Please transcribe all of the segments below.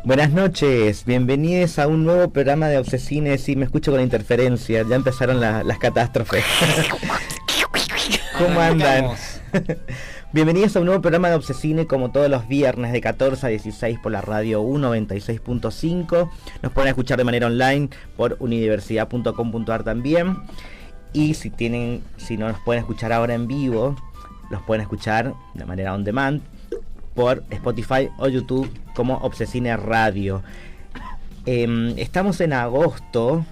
Buenas noches, bienvenidos a un nuevo programa de Obsesine. Sí, me escucho con interferencia, ya empezaron las catástrofes. ¿Cómo andan? Bienvenidos a un nuevo programa de Obsesine, como todos los viernes de 14 a 16 por la radio 96.5. Nos pueden escuchar de manera online por universidad.com.ar también. Y si no nos pueden escuchar ahora en vivo, los pueden escuchar de manera on demand por Spotify o YouTube como Obsesine Radio. Estamos en agosto.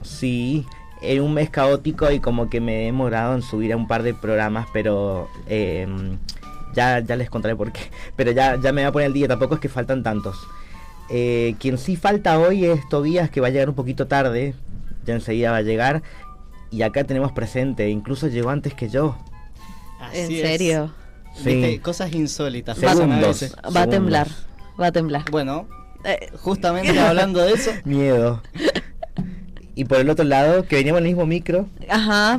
Sí, en un mes caótico y como que me he demorado en subir a un par de programas, pero ya les contaré por qué. Pero ya me voy a poner el día, tampoco es que faltan tantos. Quien sí falta hoy es Tobías, que va a llegar un poquito tarde, ya enseguida va a llegar. Y acá tenemos presente, incluso llegó antes que yo. ¿En serio? Sí. Viste, cosas insólitas. Segundos. Va a temblar. Bueno, justamente hablando de eso. Miedo. Y por el otro lado, que veníamos en el mismo micro. Ajá.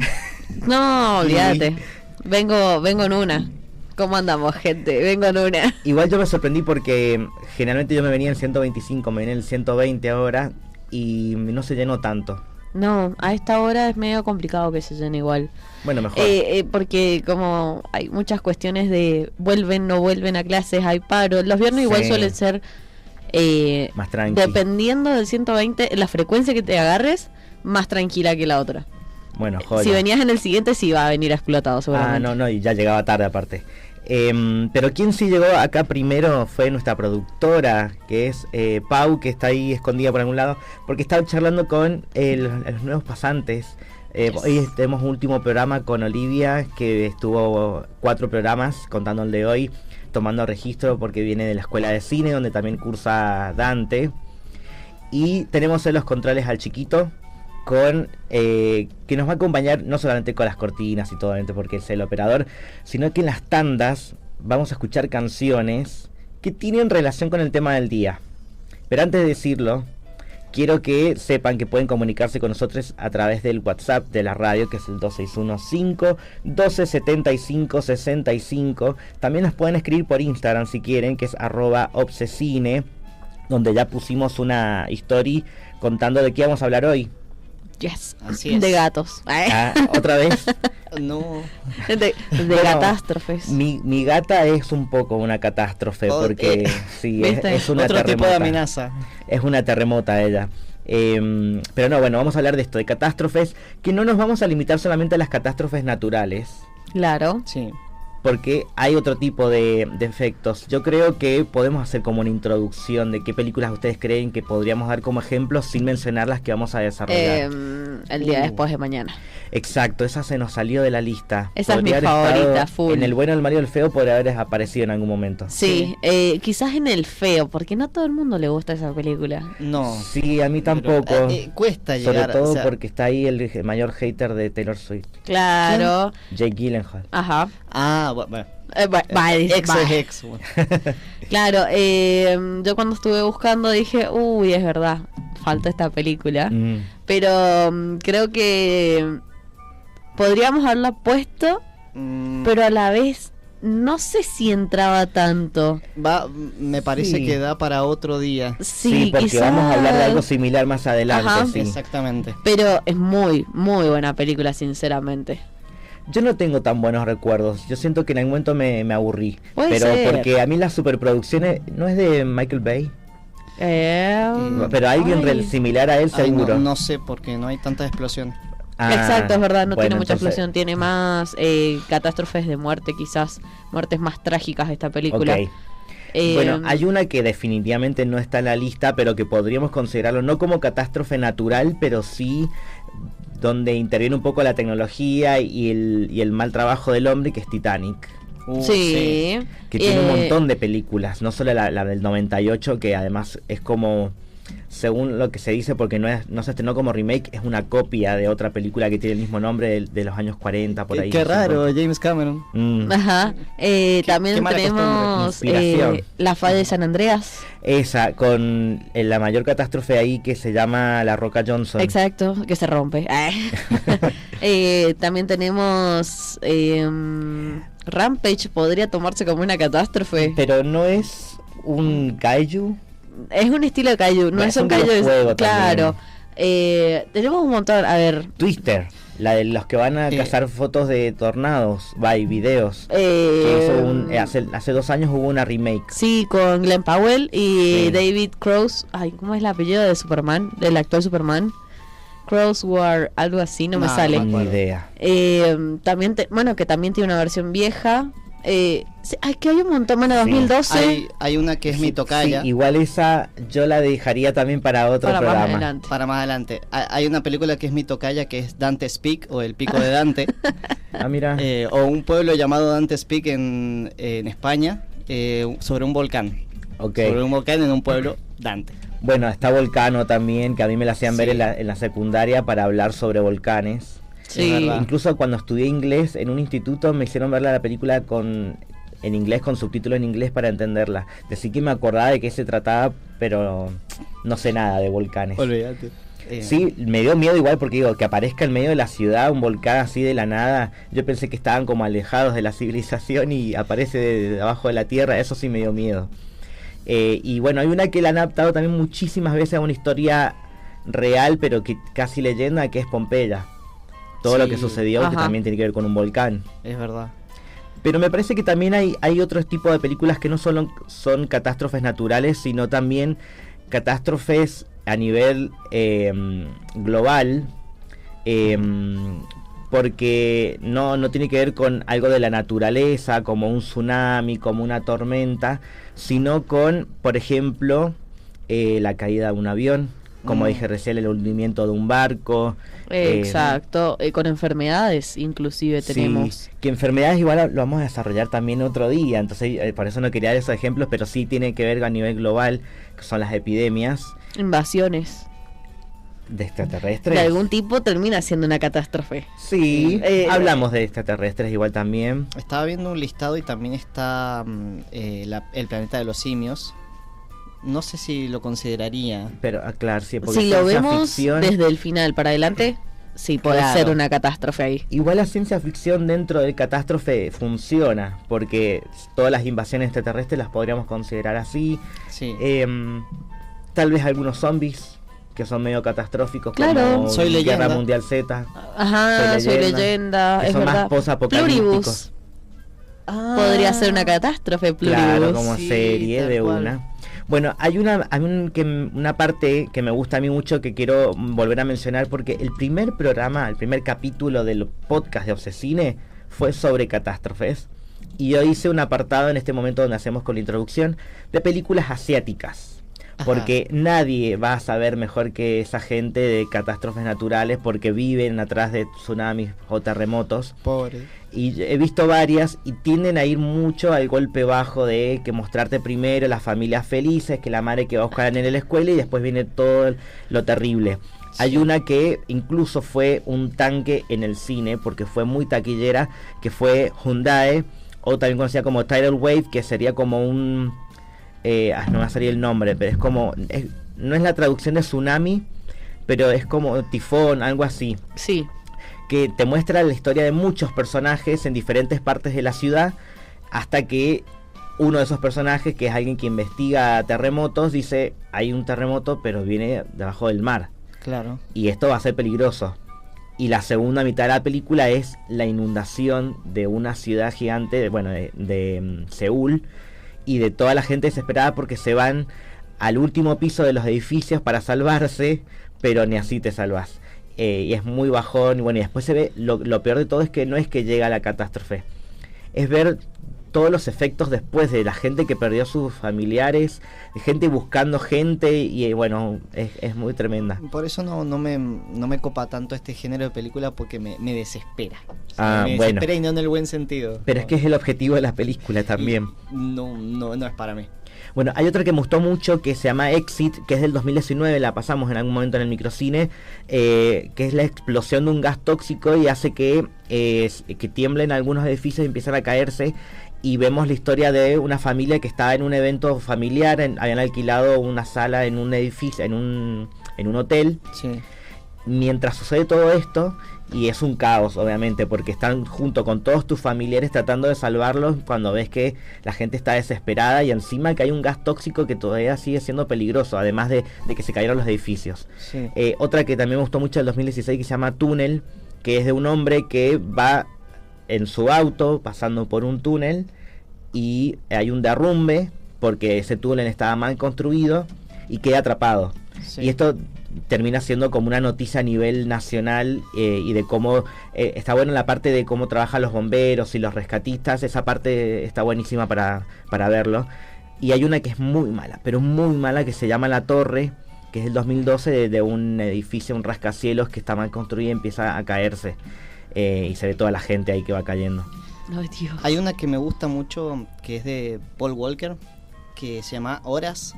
No, olvídate. Vengo en una. ¿Cómo andamos, gente? Vengo en una. Igual yo me sorprendí porque generalmente yo me venía en 125, me venía en el 120 ahora y no se llenó tanto. No, a esta hora es medio complicado que se llene igual. Bueno, mejor. Porque como hay muchas cuestiones de vuelven, no vuelven a clases, hay paro. Los viernes igual suelen ser más tranqui. Dependiendo del 120, la frecuencia que te agarres, más tranquila que la otra. Bueno, joder. Si venías en el siguiente, sí va a venir explotado seguramente. No, y ya llegaba tarde aparte. Pero quien sí llegó acá primero fue nuestra productora, que es Pau, que está ahí escondida por algún lado, porque estaba charlando con los nuevos pasantes. Hoy tenemos un último programa con Olivia, que estuvo 4 programas, contando el de hoy, tomando registro porque viene de la escuela de cine, donde también cursa Dante. Y tenemos en los controles al chiquito, que nos va a acompañar no solamente con las cortinas y todo, porque es el operador, sino que en las tandas vamos a escuchar canciones que tienen relación con el tema del día. Pero antes de decirlo, quiero que sepan que pueden comunicarse con nosotros a través del WhatsApp de la radio, que es el 2615-1275-65. También nos pueden escribir por Instagram si quieren, que es @obsesine, donde ya pusimos una story contando de qué vamos a hablar hoy. Yes, así es. De gatos. ¿Otra vez? No. De Bueno, catástrofes. Mi gata es un poco una catástrofe, porque sí, es una otro terremota. tipo de amenaza. Es una terremota ella. Pero no, bueno, vamos a hablar de esto, de catástrofes, que no nos vamos a limitar solamente a las catástrofes naturales, Claro. Sí. porque hay otro tipo de efectos. Yo creo que podemos hacer como una introducción de qué películas ustedes creen que podríamos dar como ejemplos sin mencionar las que vamos a desarrollar. El día después de mañana. Exacto, esa se nos salió de la lista. Esa es mi Podría haber favorita, estado full. En el bueno, el malo y el feo podría haber aparecido en algún momento. Sí, quizás en el feo, porque no a todo el mundo le gusta esa película. No. Sí, a mí tampoco. Pero, cuesta Sobre llegar. todo o sea, porque está ahí el mayor hater de Taylor Swift, Claro. Jake Gyllenhaal. Ajá. bueno. Ex Es ex. Bueno. Claro, yo cuando estuve buscando dije, uy, es verdad, falta esta película. Pero creo que podríamos haberla puesto, pero a la vez no sé si entraba tanto. Me parece Sí. que da para otro día. Sí, porque quizás, vamos a hablar de algo similar más adelante. Ajá. Sí. Exactamente. pero es muy, muy buena película, sinceramente. Yo no tengo tan buenos recuerdos. Yo siento que en algún momento me aburrí. Puede pero ser. porque a mí las superproducciones no es de Michael Bay. Pero alguien ay. similar a él Ay, seguro. no sé, porque no hay tanta explosión. Exacto, es verdad, no bueno, tiene mucha entonces- explosión, tiene más catástrofes de muerte, quizás muertes más trágicas esta película. Ok. Bueno, hay una que definitivamente no está en la lista, pero que podríamos considerarlo no como catástrofe natural, pero sí donde interviene un poco la tecnología y el mal trabajo del hombre, que es Titanic. Sí. Que tiene un montón de películas, no solo la del 98, que además es como, según lo que se dice, porque no se estrenó como remake, es una copia de otra película que tiene el mismo nombre de los años 40, por ahí. Qué raro, James Cameron. Ajá. También qué mala tenemos Inspiración. La Falla de San Andreas. Esa, con la mayor catástrofe ahí, que se llama La Roca Johnson. Exacto, que se rompe. También tenemos Rampage, podría tomarse como una catástrofe. Pero no es un kaiju. es un estilo de kaiju, no Es es un un kaiju, videojuego claro. Tenemos un montón, a ver. Twister, la de los que van a cazar fotos de tornados, y videos. Que hizo hace 2 años hubo una remake. Sí, con Glenn Powell y Sí. David Cross. Ay, ¿cómo es el apellido de Superman? Del actual Superman. Crossword, algo así, no me sale. Ni idea. También que también tiene una versión vieja. Que hay un montón, bueno, 2012. Hay una que es mi tocaya. Sí, igual esa yo la dejaría también para otro para más programa. adelante. Para más adelante. Hay una película que es mi tocaya, que es Dante's Peak, o El Pico de Dante. Mira. O un pueblo llamado Dante's Peak en España, sobre un volcán. Okay. Sobre un volcán en un pueblo Dante. Bueno, está Volcano también, que a mí me la hacían ver en la secundaria para hablar sobre volcanes. Sí. Incluso cuando estudié inglés en un instituto me hicieron ver la película en inglés, con subtítulos en inglés para entenderla. Así que me acordaba de qué se trataba, pero no sé nada de volcanes. Olvídate. Sí, me dio miedo igual porque digo, que aparezca en medio de la ciudad un volcán así de la nada. Yo pensé que estaban como alejados de la civilización y aparece de abajo de la tierra. Eso sí me dio miedo. Y bueno, hay una que la han adaptado también muchísimas veces a una historia real, pero que casi leyenda, que es Pompeya. Todo lo que sucedió, que también tiene que ver con un volcán. Es verdad. Pero me parece que también hay otro tipo de películas que no solo son catástrofes naturales, sino también catástrofes a nivel global, porque no tiene que ver con algo de la naturaleza, como un tsunami, como una tormenta, sino con, por ejemplo, la caída de un avión, como dije recién, el hundimiento de un barco. Exacto, con enfermedades inclusive tenemos. Sí, que enfermedades igual lo vamos a desarrollar también otro día, entonces por eso no quería dar esos ejemplos, pero sí tiene que ver a nivel global, que son las epidemias. Invasiones ¿De extraterrestres? de algún tipo termina siendo una catástrofe. Sí, hablamos de extraterrestres igual también. Estaba viendo un listado y también está el planeta de los simios. No sé si lo consideraría. Pero claro, sí, porque Si lo ciencia vemos ficción, desde el final para adelante, sí puede Claro. ser una catástrofe ahí. igual la ciencia ficción dentro del catástrofe funciona, porque todas las invasiones extraterrestres las podríamos considerar así. Sí. Tal vez algunos zombies que son medio catastróficos, Claro. como Soy Guerra Leyenda. Mundial Z. Ajá, soy leyenda, que es son más verdad. posapocalípticos. Pluribus podría ser una catástrofe, Pluribus. Claro, como Sí, serie tal de cual. una. Bueno, hay una parte que me gusta a mí mucho que quiero volver a mencionar, porque el primer capítulo del podcast de Obsesine fue sobre catástrofes. Y yo hice un apartado en este momento donde hacemos con la introducción de películas asiáticas. Porque nadie va a saber mejor que esa gente de catástrofes naturales, porque viven atrás de tsunamis o terremotos. Pobre. Y he visto varias y tienden a ir mucho al golpe bajo de que mostrarte primero las familias felices, que la madre que va a buscar al nene en la escuela y después viene todo lo terrible. Sí. Hay una que incluso fue un tanque en el cine porque fue muy taquillera, que fue Hyundai, o también conocida como Tidal Wave, que sería como un... no me va a salir el nombre, pero es como... no es la traducción de tsunami, pero es como tifón, algo así. Sí. Que te muestra la historia de muchos personajes en diferentes partes de la ciudad, hasta que uno de esos personajes, que es alguien que investiga terremotos, dice, hay un terremoto pero viene debajo del mar Claro. y esto va a ser peligroso. Y la segunda mitad de la película es la inundación de una ciudad gigante, de Seúl, y de toda la gente desesperada porque se van al último piso de los edificios para salvarse, pero ni así te salvas. Y es muy bajón. Y bueno, y después se ve, lo peor de todo es que no es que llega la catástrofe, es ver todos los efectos después, de la gente que perdió sus familiares, de gente buscando gente, y bueno, es muy tremenda. Por eso no me copa tanto este género de película, porque me desespera. O sea, me Bueno. desespera, y no en el buen sentido. Pero es que es el objetivo de la película también. No es para mí. Bueno, hay otra que me gustó mucho que se llama Exit, que es del 2019, la pasamos en algún momento en el microcine, que es la explosión de un gas tóxico y hace que tiemblen algunos edificios y empiezan a caerse. Y vemos la historia de una familia que estaba en un evento familiar, habían alquilado una sala en un edificio, en un hotel. Sí. Mientras sucede todo esto, Y es un caos, obviamente, porque están junto con todos tus familiares tratando de salvarlos cuando ves que la gente está desesperada y encima que hay un gas tóxico que todavía sigue siendo peligroso, además de que se cayeron los edificios. Sí. Otra que también me gustó mucho del 2016 que se llama Túnel, que es de un hombre que va en su auto pasando por un túnel y hay un derrumbe porque ese túnel estaba mal construido y queda atrapado. Sí. Y esto termina siendo como una noticia a nivel nacional y de cómo está bueno la parte de cómo trabajan los bomberos y los rescatistas. Esa parte está buenísima para verlo. Y hay una que es muy mala, pero muy mala, que se llama La Torre, que es del 2012, de un edificio, un rascacielos que está mal construido y empieza a caerse, y se ve toda la gente ahí que va cayendo. Ay, Dios. Hay una que me gusta mucho, que es de Paul Walker, que se llama Horas,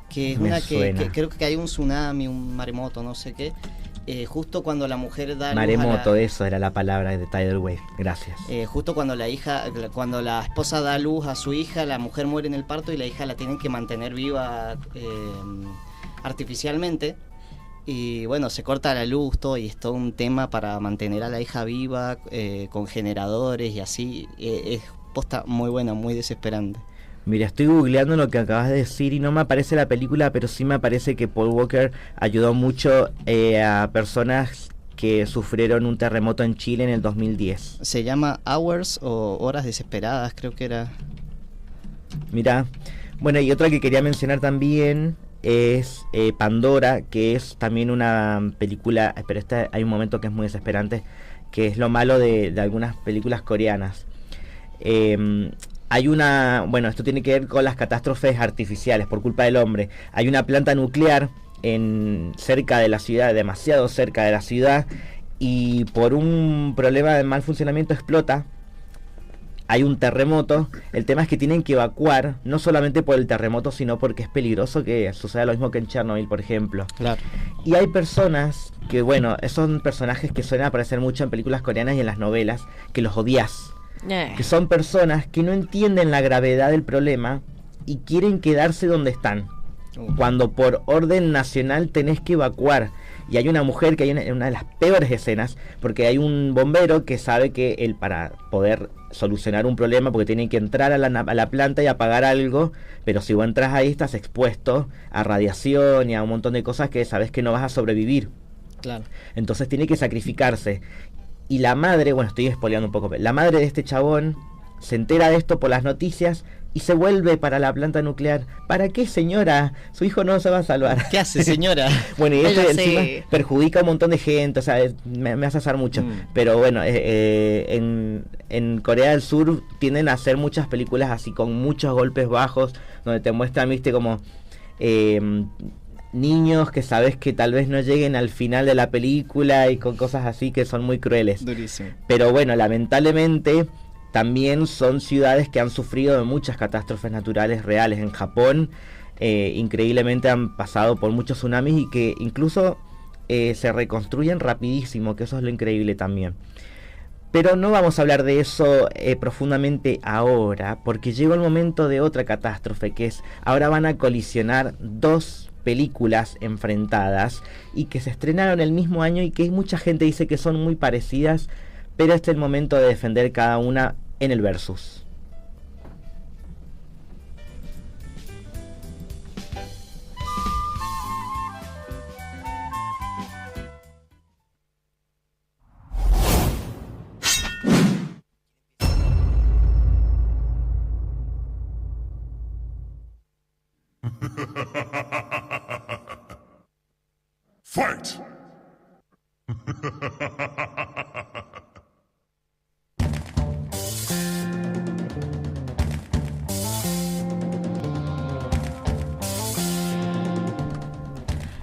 que es una que creo que hay un tsunami, un maremoto, no sé qué, justo cuando la mujer da maremoto, eso era la palabra de Tidal Wave, gracias. Justo cuando la esposa da luz a su hija, la mujer muere en el parto y la hija la tienen que mantener viva artificialmente, y bueno, se corta la luz, todo, y es todo un tema para mantener a la hija viva, con generadores y así. Es posta muy buena, muy desesperante. Mira, estoy googleando lo que acabas de decir y no me aparece la película, pero sí me aparece que Paul Walker ayudó mucho a personas que sufrieron un terremoto en Chile en el 2010. Se llama Hours o Horas Desesperadas, creo que era. Mira, bueno, y otra que quería mencionar también es Pandora, que es también una película, pero hay un momento que es muy desesperante, que es lo malo de algunas películas coreanas. Hay una, bueno, esto tiene que ver con las catástrofes artificiales por culpa del hombre. Hay una planta nuclear cerca de la ciudad, demasiado cerca de la ciudad, y por un problema de mal funcionamiento explota. Hay un terremoto. El tema es que tienen que evacuar, no solamente por el terremoto, sino porque es peligroso que suceda lo mismo que en Chernobyl, por ejemplo. Claro. Y hay personas que, bueno, son personajes que suelen aparecer mucho en películas coreanas y en las novelas, que los odias. Que son personas que no entienden la gravedad del problema y quieren quedarse donde están, cuando por orden nacional tenés que evacuar. Y hay una mujer que hay una de las peores escenas, porque hay un bombero que sabe que él, para poder solucionar un problema, porque tiene que entrar a la planta y apagar algo, pero si vos entras ahí estás expuesto a radiación y a un montón de cosas que sabes que no vas a sobrevivir. Claro. Entonces tiene que sacrificarse. Y la madre, bueno, estoy spoileando un poco, la madre de este chabón se entera de esto por las noticias y se vuelve para la planta nuclear. ¿Para qué, señora? Su hijo no se va a salvar. ¿Qué hace, señora? Bueno, y esto encima perjudica a un montón de gente, o sea, me hace hacer mucho. Pero bueno, en Corea del Sur tienden a hacer muchas películas así con muchos golpes bajos, donde te muestran, viste, como niños que sabes que tal vez no lleguen al final de la película y con cosas así que son muy crueles. Durísimo. Pero bueno, lamentablemente también son ciudades que han sufrido de muchas catástrofes naturales reales. En Japón, increíblemente han pasado por muchos tsunamis y que incluso se reconstruyen rapidísimo, que eso es lo increíble también. Pero no vamos a hablar de eso profundamente ahora, porque llegó el momento de otra catástrofe, que es, ahora van a colisionar dos películas enfrentadas y que se estrenaron el mismo año y que mucha gente dice que son muy parecidas, pero este es el momento de defender cada una en el versus. Fight!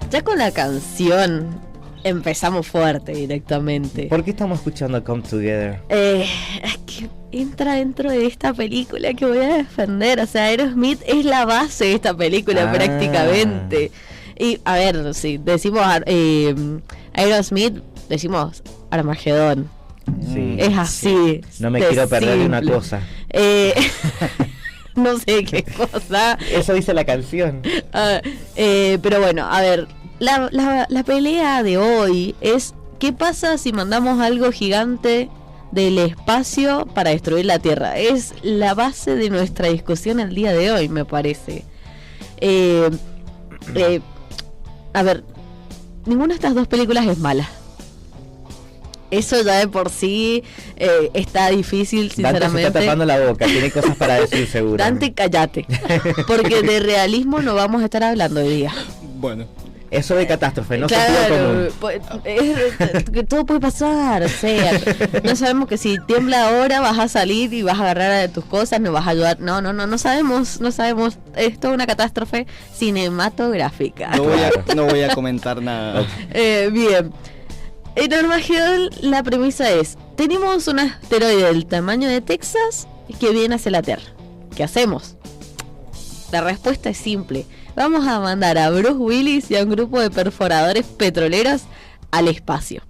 Ya con la canción empezamos fuerte directamente. ¿Por qué estamos escuchando Come Together? Es que entra dentro de esta película que voy a defender. O sea, Aerosmith es la base de esta película prácticamente. Y a ver, si decimos Aerosmith, decimos Armagedón. Sí, es así. Sí. No me quiero perder de una cosa. No sé qué cosa. Eso dice la canción. Pero bueno, a ver, la pelea de hoy es ¿qué pasa si mandamos algo gigante del espacio para destruir la Tierra? Es la base de nuestra discusión el día de hoy, me parece. A ver, ninguna de estas dos películas es mala. Eso ya de por sí está difícil, sinceramente. Dante se está tapando la boca, tiene cosas para decir seguro. Dante, cállate, porque de realismo no vamos a estar hablando hoy día. Bueno. Eso de catástrofe, no claro, se que todo puede pasar, o sea, no sabemos que si tiembla ahora vas a salir y vas a agarrar a tus cosas, no vas a ayudar, no sabemos, esto es una catástrofe cinematográfica. No voy a comentar nada. Bien, en Armagedón la premisa es, tenemos un asteroide del tamaño de Texas que viene hacia la Tierra, ¿qué hacemos? La respuesta es simple. Vamos a mandar a Bruce Willis y a un grupo de perforadores petroleros al espacio.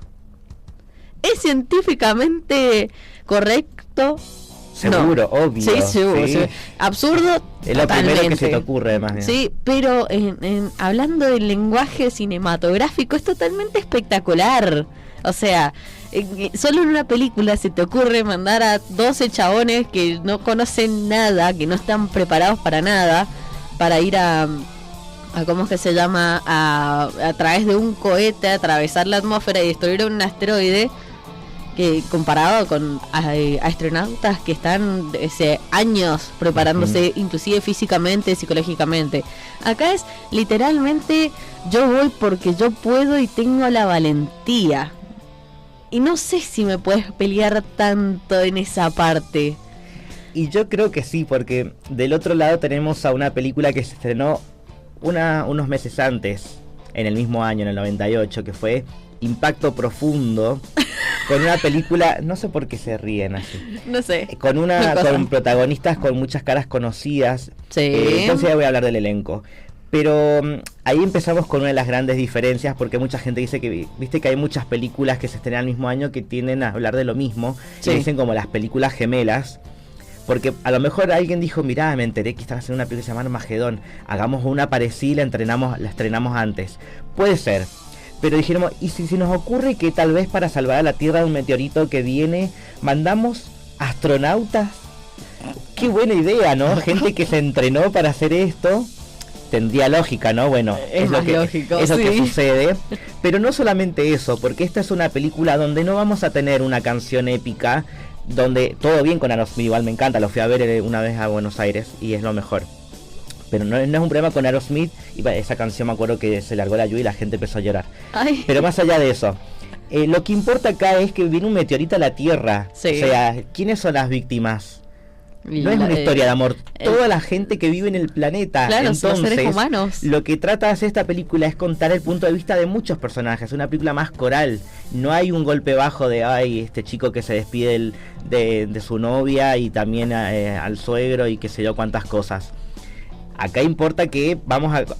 ¿Es científicamente correcto? Seguro, no. Obvio. Sí, seguro. Sí. Absurdo, es lo primero que se te ocurre, además. Sí, pero hablando del lenguaje cinematográfico, es totalmente espectacular. O sea, solo en una película se te ocurre mandar a 12 chabones que no conocen nada, que no están preparados para nada, para ir a ¿cómo es que se llama? A través de un cohete, atravesar la atmósfera y destruir un asteroide, que comparado con astronautas que están años preparándose, inclusive físicamente, psicológicamente. Acá es literalmente, yo voy porque yo puedo y tengo la valentía. Y no sé si me puedes pelear tanto en esa parte. Y yo creo que sí, porque del otro lado tenemos a una película que se estrenó unos meses antes, en el mismo año, en el 98, que fue Impacto Profundo, con una película, no sé por qué se ríen así. No sé. Con protagonistas con muchas caras conocidas. Sí. Entonces ya voy a hablar del elenco. Pero ahí empezamos con una de las grandes diferencias, porque mucha gente dice que, viste que hay muchas películas que se estrenan al mismo año que tienden a hablar de lo mismo, sí. Que dicen como las películas gemelas. Porque a lo mejor alguien dijo, mirá, me enteré que están haciendo una película que se llama Armagedón, hagamos una parecida, la estrenamos antes. Puede ser, pero dijéramos, ¿y si nos ocurre que tal vez para salvar a la Tierra de un meteorito que viene, mandamos astronautas? Qué buena idea, ¿no? Gente que se entrenó para hacer esto. Tendría lógica, ¿no? Bueno, es lo que lógico, es lo que sucede. Pero no solamente eso, porque esta es una película donde no vamos a tener una canción épica, donde todo bien con Aerosmith, igual me encanta, lo fui a ver una vez a Buenos Aires y es lo mejor. Pero no es un problema con Aerosmith, y esa canción me acuerdo que se largó la lluvia y la gente empezó a llorar. Ay. Pero más allá de eso, lo que importa acá es que viene un meteorito a la Tierra. Sí. O sea, ¿quiénes son las víctimas? No es una historia de amor, toda la gente que vive en el planeta. Claro, entonces, los seres humanos. Lo que trata de hacer esta película es contar el punto de vista de muchos personajes. Es una película más coral. No hay un golpe bajo de este chico que se despide de su novia y también al suegro y qué sé yo cuántas cosas. Acá importa que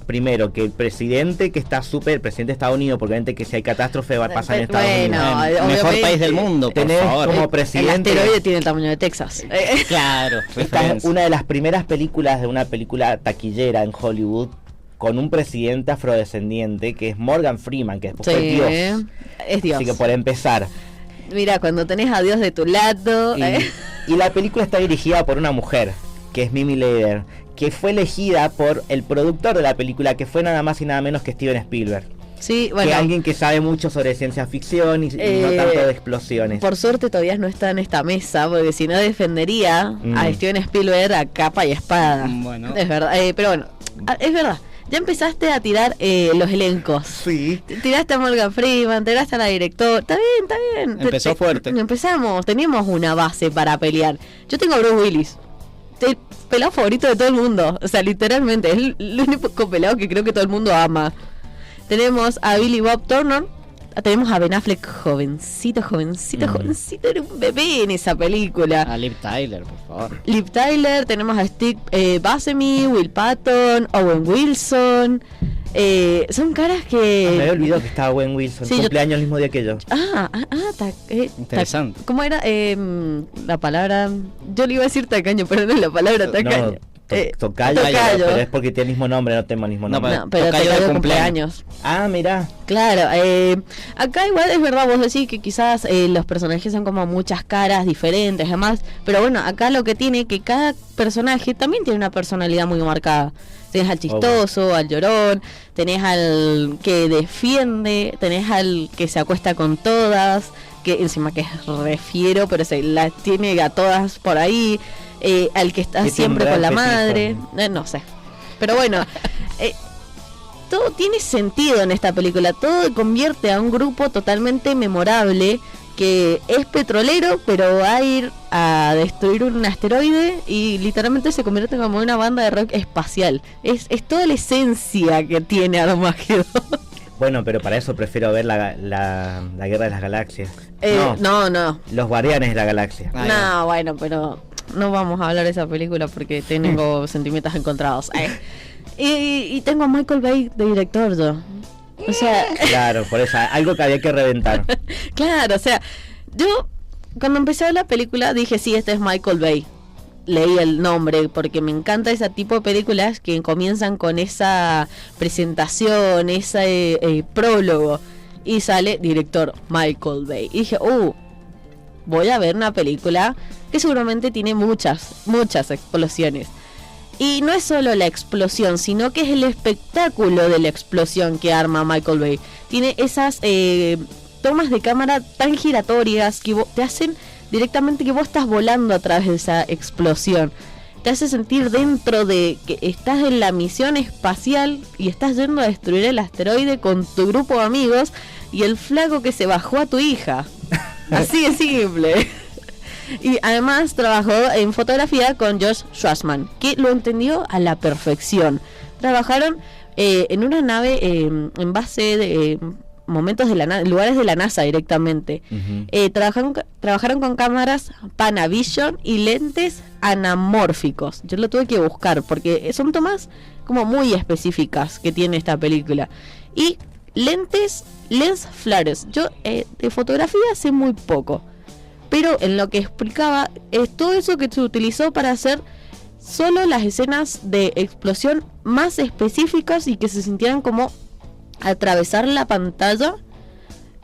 primero que el presidente que está el presidente de Estados Unidos, porque obviamente que si hay catástrofe va a pasar en Estados Unidos. El mejor país del mundo, por favor. Como presidente. El asteroide tiene el tamaño de Texas. Claro. Esta es una de las primeras películas de una película taquillera en Hollywood con un presidente afrodescendiente que es Morgan Freeman, que después fue Dios. Es Dios. Así que por empezar. Mira, cuando tenés a Dios de tu lado. Y la película está dirigida por una mujer, que es Mimi Leder, que fue elegida por el productor de la película, que fue nada más y nada menos que Steven Spielberg. Sí, bueno. Que alguien que sabe mucho sobre ciencia ficción y no tanto de explosiones. Por suerte todavía no está en esta mesa, porque si no defendería a Steven Spielberg a capa y espada. Bueno. Es verdad, pero bueno, es verdad. Ya empezaste a tirar los elencos. Sí. Tiraste a Morgan Freeman, tiraste a la directora. Está bien. Empezó fuerte. Empezamos, teníamos una base para pelear. Yo tengo a Bruce Willis. El pelado favorito de todo el mundo. O sea, literalmente, es el único pelado que creo que todo el mundo ama. Tenemos a Billy Bob Thornton. Tenemos a Ben Affleck jovencito. Era un bebé en esa película. A Liv Tyler, por favor. Liv Tyler. Tenemos a Steve Buscemi, Will Patton, Owen Wilson. Son caras que... me había olvidado que estaba Owen Wilson. Sí, cumpleaños el mismo día que yo. Interesante. ¿Cómo era la palabra? Yo le iba a decir tacaño, pero no es la palabra tacaño. Tocayo, pero es porque tiene el mismo nombre, no tengo el mismo nombre. No, pero Tocayo de cumpleaños. Ah, mira. Claro, acá igual es verdad, vos decís que quizás los personajes son como muchas caras diferentes, además, pero bueno, acá lo que tiene que cada personaje también tiene una personalidad muy marcada. Tenés al chistoso, al llorón, tenés al que defiende, tenés al que se acuesta con todas, que encima que es refiero, pero se las tiene a todas por ahí, al que está siempre con la madre, no sé. Pero bueno, todo tiene sentido en esta película, todo convierte a un grupo totalmente memorable, que es petrolero, pero va a ir a destruir un asteroide y literalmente se convierte como una banda de rock espacial. Es toda la esencia que tiene Armageddon. Bueno, pero para eso prefiero ver la Guerra de las Galaxias. No. Los Guardianes de la Galaxia. No, bueno, pero no vamos a hablar de esa película porque tengo sentimientos encontrados. Y tengo a Michael Bay de director yo. O sea, claro, por eso, algo que había que reventar. Claro, o sea, yo cuando empecé a ver la película dije, sí, este es Michael Bay. Leí el nombre porque me encanta ese tipo de películas que comienzan con esa presentación, ese prólogo, y sale director Michael Bay. Y dije, voy a ver una película que seguramente tiene muchas explosiones. Y no es solo la explosión, sino que es el espectáculo de la explosión que arma Michael Bay. Tiene esas tomas de cámara tan giratorias que te hacen directamente que vos estás volando a través de esa explosión. Te hace sentir dentro de que estás en la misión espacial y estás yendo a destruir el asteroide con tu grupo de amigos y el flaco que se bajó a tu hija. Así de simple. Y además trabajó en fotografía con Josh Schwarzman, que lo entendió a la perfección. Trabajaron en una nave en base de momentos de lugares de la NASA directamente. Uh-huh. Trabajaron con cámaras Panavision y lentes anamórficos. Yo lo tuve que buscar porque son tomas como muy específicas que tiene esta película. Y lens flares. Yo de fotografía sé muy poco, pero en lo que explicaba es todo eso que se utilizó para hacer solo las escenas de explosión más específicas y que se sintieran como atravesar la pantalla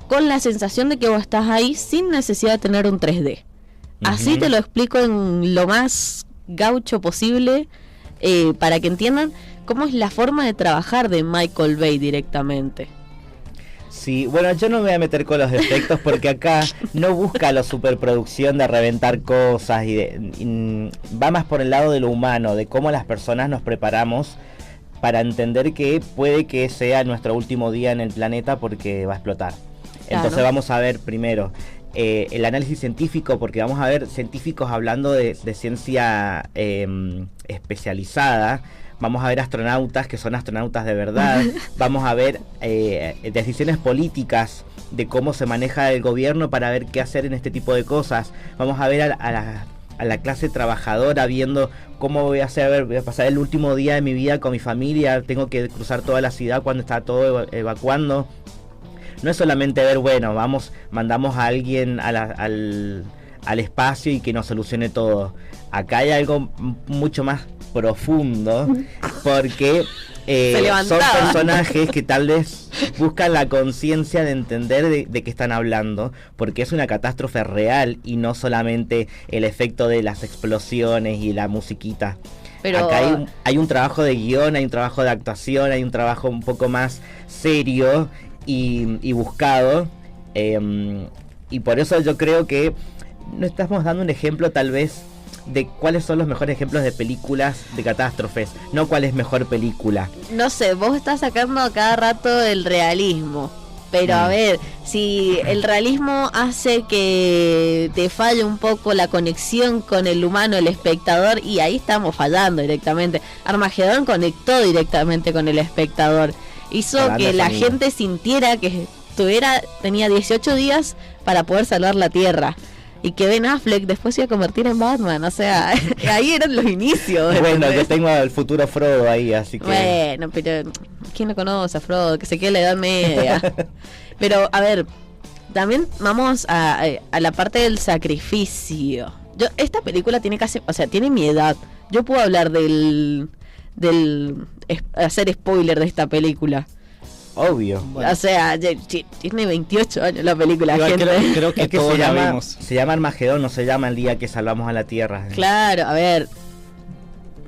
con la sensación de que vos estás ahí sin necesidad de tener un 3D. Uh-huh. Así te lo explico en lo más gaucho posible, para que entiendan cómo es la forma de trabajar de Michael Bay directamente. Sí, bueno, yo no me voy a meter con los efectos porque acá no busca la superproducción de reventar cosas y va más por el lado de lo humano, de cómo las personas nos preparamos para entender que puede que sea nuestro último día en el planeta porque va a explotar. Claro. Entonces vamos a ver primero el análisis científico, porque vamos a ver científicos hablando de ciencia especializada. Vamos a ver astronautas que son astronautas de verdad. Vamos a ver decisiones políticas de cómo se maneja el gobierno para ver qué hacer en este tipo de cosas. Vamos a ver a la clase trabajadora viendo cómo voy a hacer, voy a pasar el último día de mi vida con mi familia, tengo que cruzar toda la ciudad cuando está todo evacuando. No es solamente ver, bueno, mandamos a alguien al espacio y que nos solucione todo. Acá hay algo mucho más profundo, porque son personajes que tal vez buscan la conciencia de entender de qué están hablando, porque es una catástrofe real y no solamente el efecto de las explosiones y la musiquita. Pero acá hay un trabajo de guión, hay un trabajo de actuación, hay un trabajo un poco más serio y buscado, y por eso yo creo que no estamos dando un ejemplo tal vez de cuáles son los mejores ejemplos de películas de catástrofes, no cuál es mejor película. No sé, vos estás sacando a cada rato el realismo, pero a ver, si el realismo hace que te falle un poco la conexión con el humano, el espectador, y ahí estamos fallando directamente. Armageddon conectó directamente con el espectador, hizo que la gente sintiera que tenía 18 días para poder salvar la Tierra. Y que Ben Affleck después se iba a convertir en Batman, o sea, ahí eran los inicios. Bueno, yo tengo al futuro Frodo ahí, así que... Bueno, pero ¿quién lo conoce a Frodo? Que se quede en la Edad Media. Pero, a ver, también vamos a la parte del sacrificio. Esta película tiene casi, o sea, tiene mi edad. yo puedo hablar del hacer spoiler de esta película. Obvio. Bueno. O sea, tiene 28 años la película, igual gente. Creo que todos la vimos. Se llama Armagedón, no se llama El día que salvamos a la Tierra. Claro, a ver.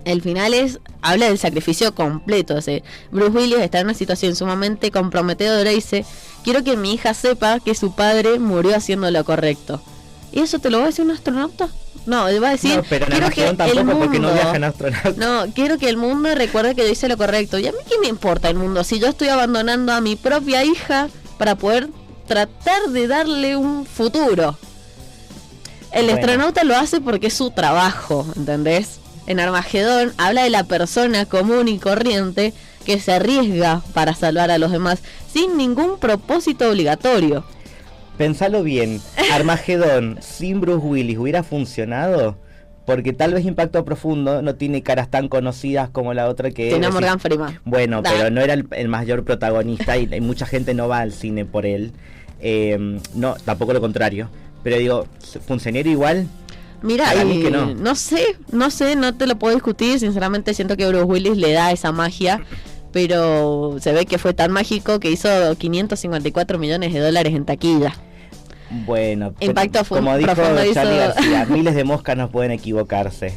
El final habla del sacrificio completo. O sea, Bruce Willis está en una situación sumamente comprometedora y dice: quiero que mi hija sepa que su padre murió haciendo lo correcto. ¿Y eso te lo va a decir un astronauta? No, él va a decir, no, pero en quiero que tampoco, el mundo, porque no viajan astronautas. No, quiero que el mundo recuerde que yo hice lo correcto. ¿Y a mí qué me importa el mundo si yo estoy abandonando a mi propia hija para poder tratar de darle un futuro? El astronauta lo hace porque es su trabajo, ¿entendés? En Armagedón habla de la persona común y corriente que se arriesga para salvar a los demás sin ningún propósito obligatorio. Pensalo bien, Armagedón sin Bruce Willis hubiera funcionado, porque tal vez Impacto Profundo no tiene caras tan conocidas como la otra que tiene Morgan Freeman. Bueno, pero no era el mayor protagonista y mucha gente no va al cine por él. No, tampoco lo contrario. Pero digo, ¿funcionaría igual? Mira, que no sé, no te lo puedo discutir. Sinceramente siento que Bruce Willis le da esa magia. Pero se ve que fue tan mágico que hizo $554 millones en taquilla. Bueno, Impacto como dijo Charlie García, miles de moscas no pueden equivocarse.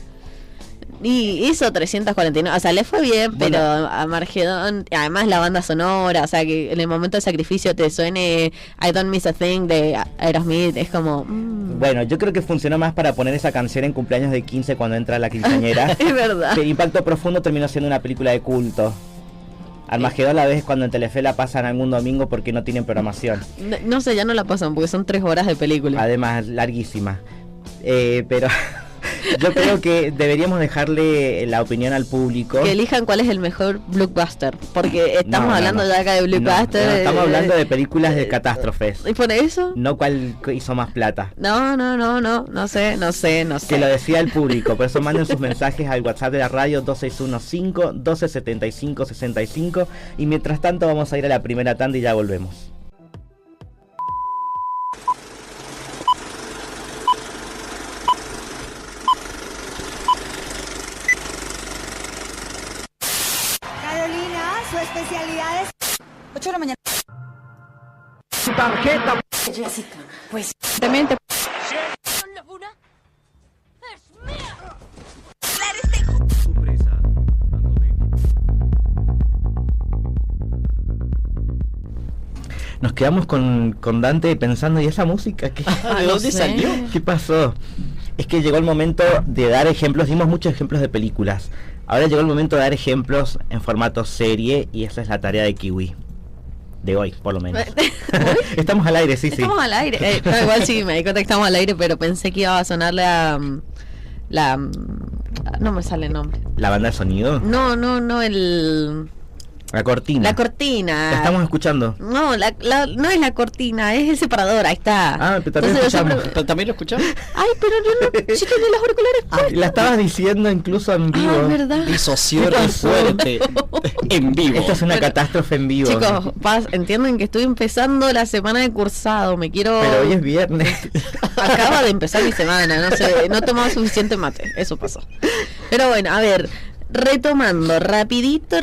Y hizo 349, o sea, le fue bien, bueno, pero a Armagedón, además la banda sonora, o sea, que en el momento del sacrificio te suene I Don't Miss a Thing de Aerosmith, es como... Bueno, yo creo que funcionó más para poner esa canción en cumpleaños de 15 cuando entra la quinceañera. Es verdad. Que Impacto Profundo terminó siendo una película de culto. Armagedón la vez cuando en Telefe la pasan algún domingo porque no tienen programación. No sé, ya no la pasan porque son 3 horas de película. Además, larguísima. Pero yo creo que deberíamos dejarle la opinión al público. Que elijan cuál es el mejor blockbuster. Porque estamos hablando ya acá de blockbuster. No, estamos hablando de películas de catástrofes. ¿Y por eso? No cuál hizo más plata. No sé. Que lo decía el público. Por eso manden sus mensajes al WhatsApp de la radio 2615-1275-65. Y mientras tanto vamos a ir a la primera tanda y ya volvemos. Especialidades 8 de la mañana. Su tarjeta. Jessica, pues Demente. la funa es mía. Sorpresa. Nos quedamos con Dante pensando, ¿y esa música qué? ¿De dónde salió? ¿Qué pasó? Es que llegó el momento de dar ejemplos, dimos muchos ejemplos de películas. Ahora llegó el momento de dar ejemplos en formato serie y esa es la tarea de Kiwi. De hoy, por lo menos. Estamos al aire, sí. Estamos al aire. No, igual sí, me di cuenta que estamos al aire, pero pensé que iba a sonar no me sale el nombre. ¿La banda de sonido? No, La cortina. La cortina. ¿La estamos escuchando? No, no es la cortina, es el separador, ahí está. Ah, pero también lo escuchamos. ¿También lo escuchamos? Ay, pero yo no, si tenía los auriculares puestos. La estabas diciendo incluso en vivo. Ah, ¿verdad? Disoció fuerte. En vivo. Esta es una catástrofe en vivo. Chicos, entienden que estoy empezando la semana de cursado, me quiero... Pero hoy es viernes. Acaba de empezar mi semana, no sé, no tomaba suficiente mate, eso pasó. Pero bueno, a ver... Retomando, rapidito.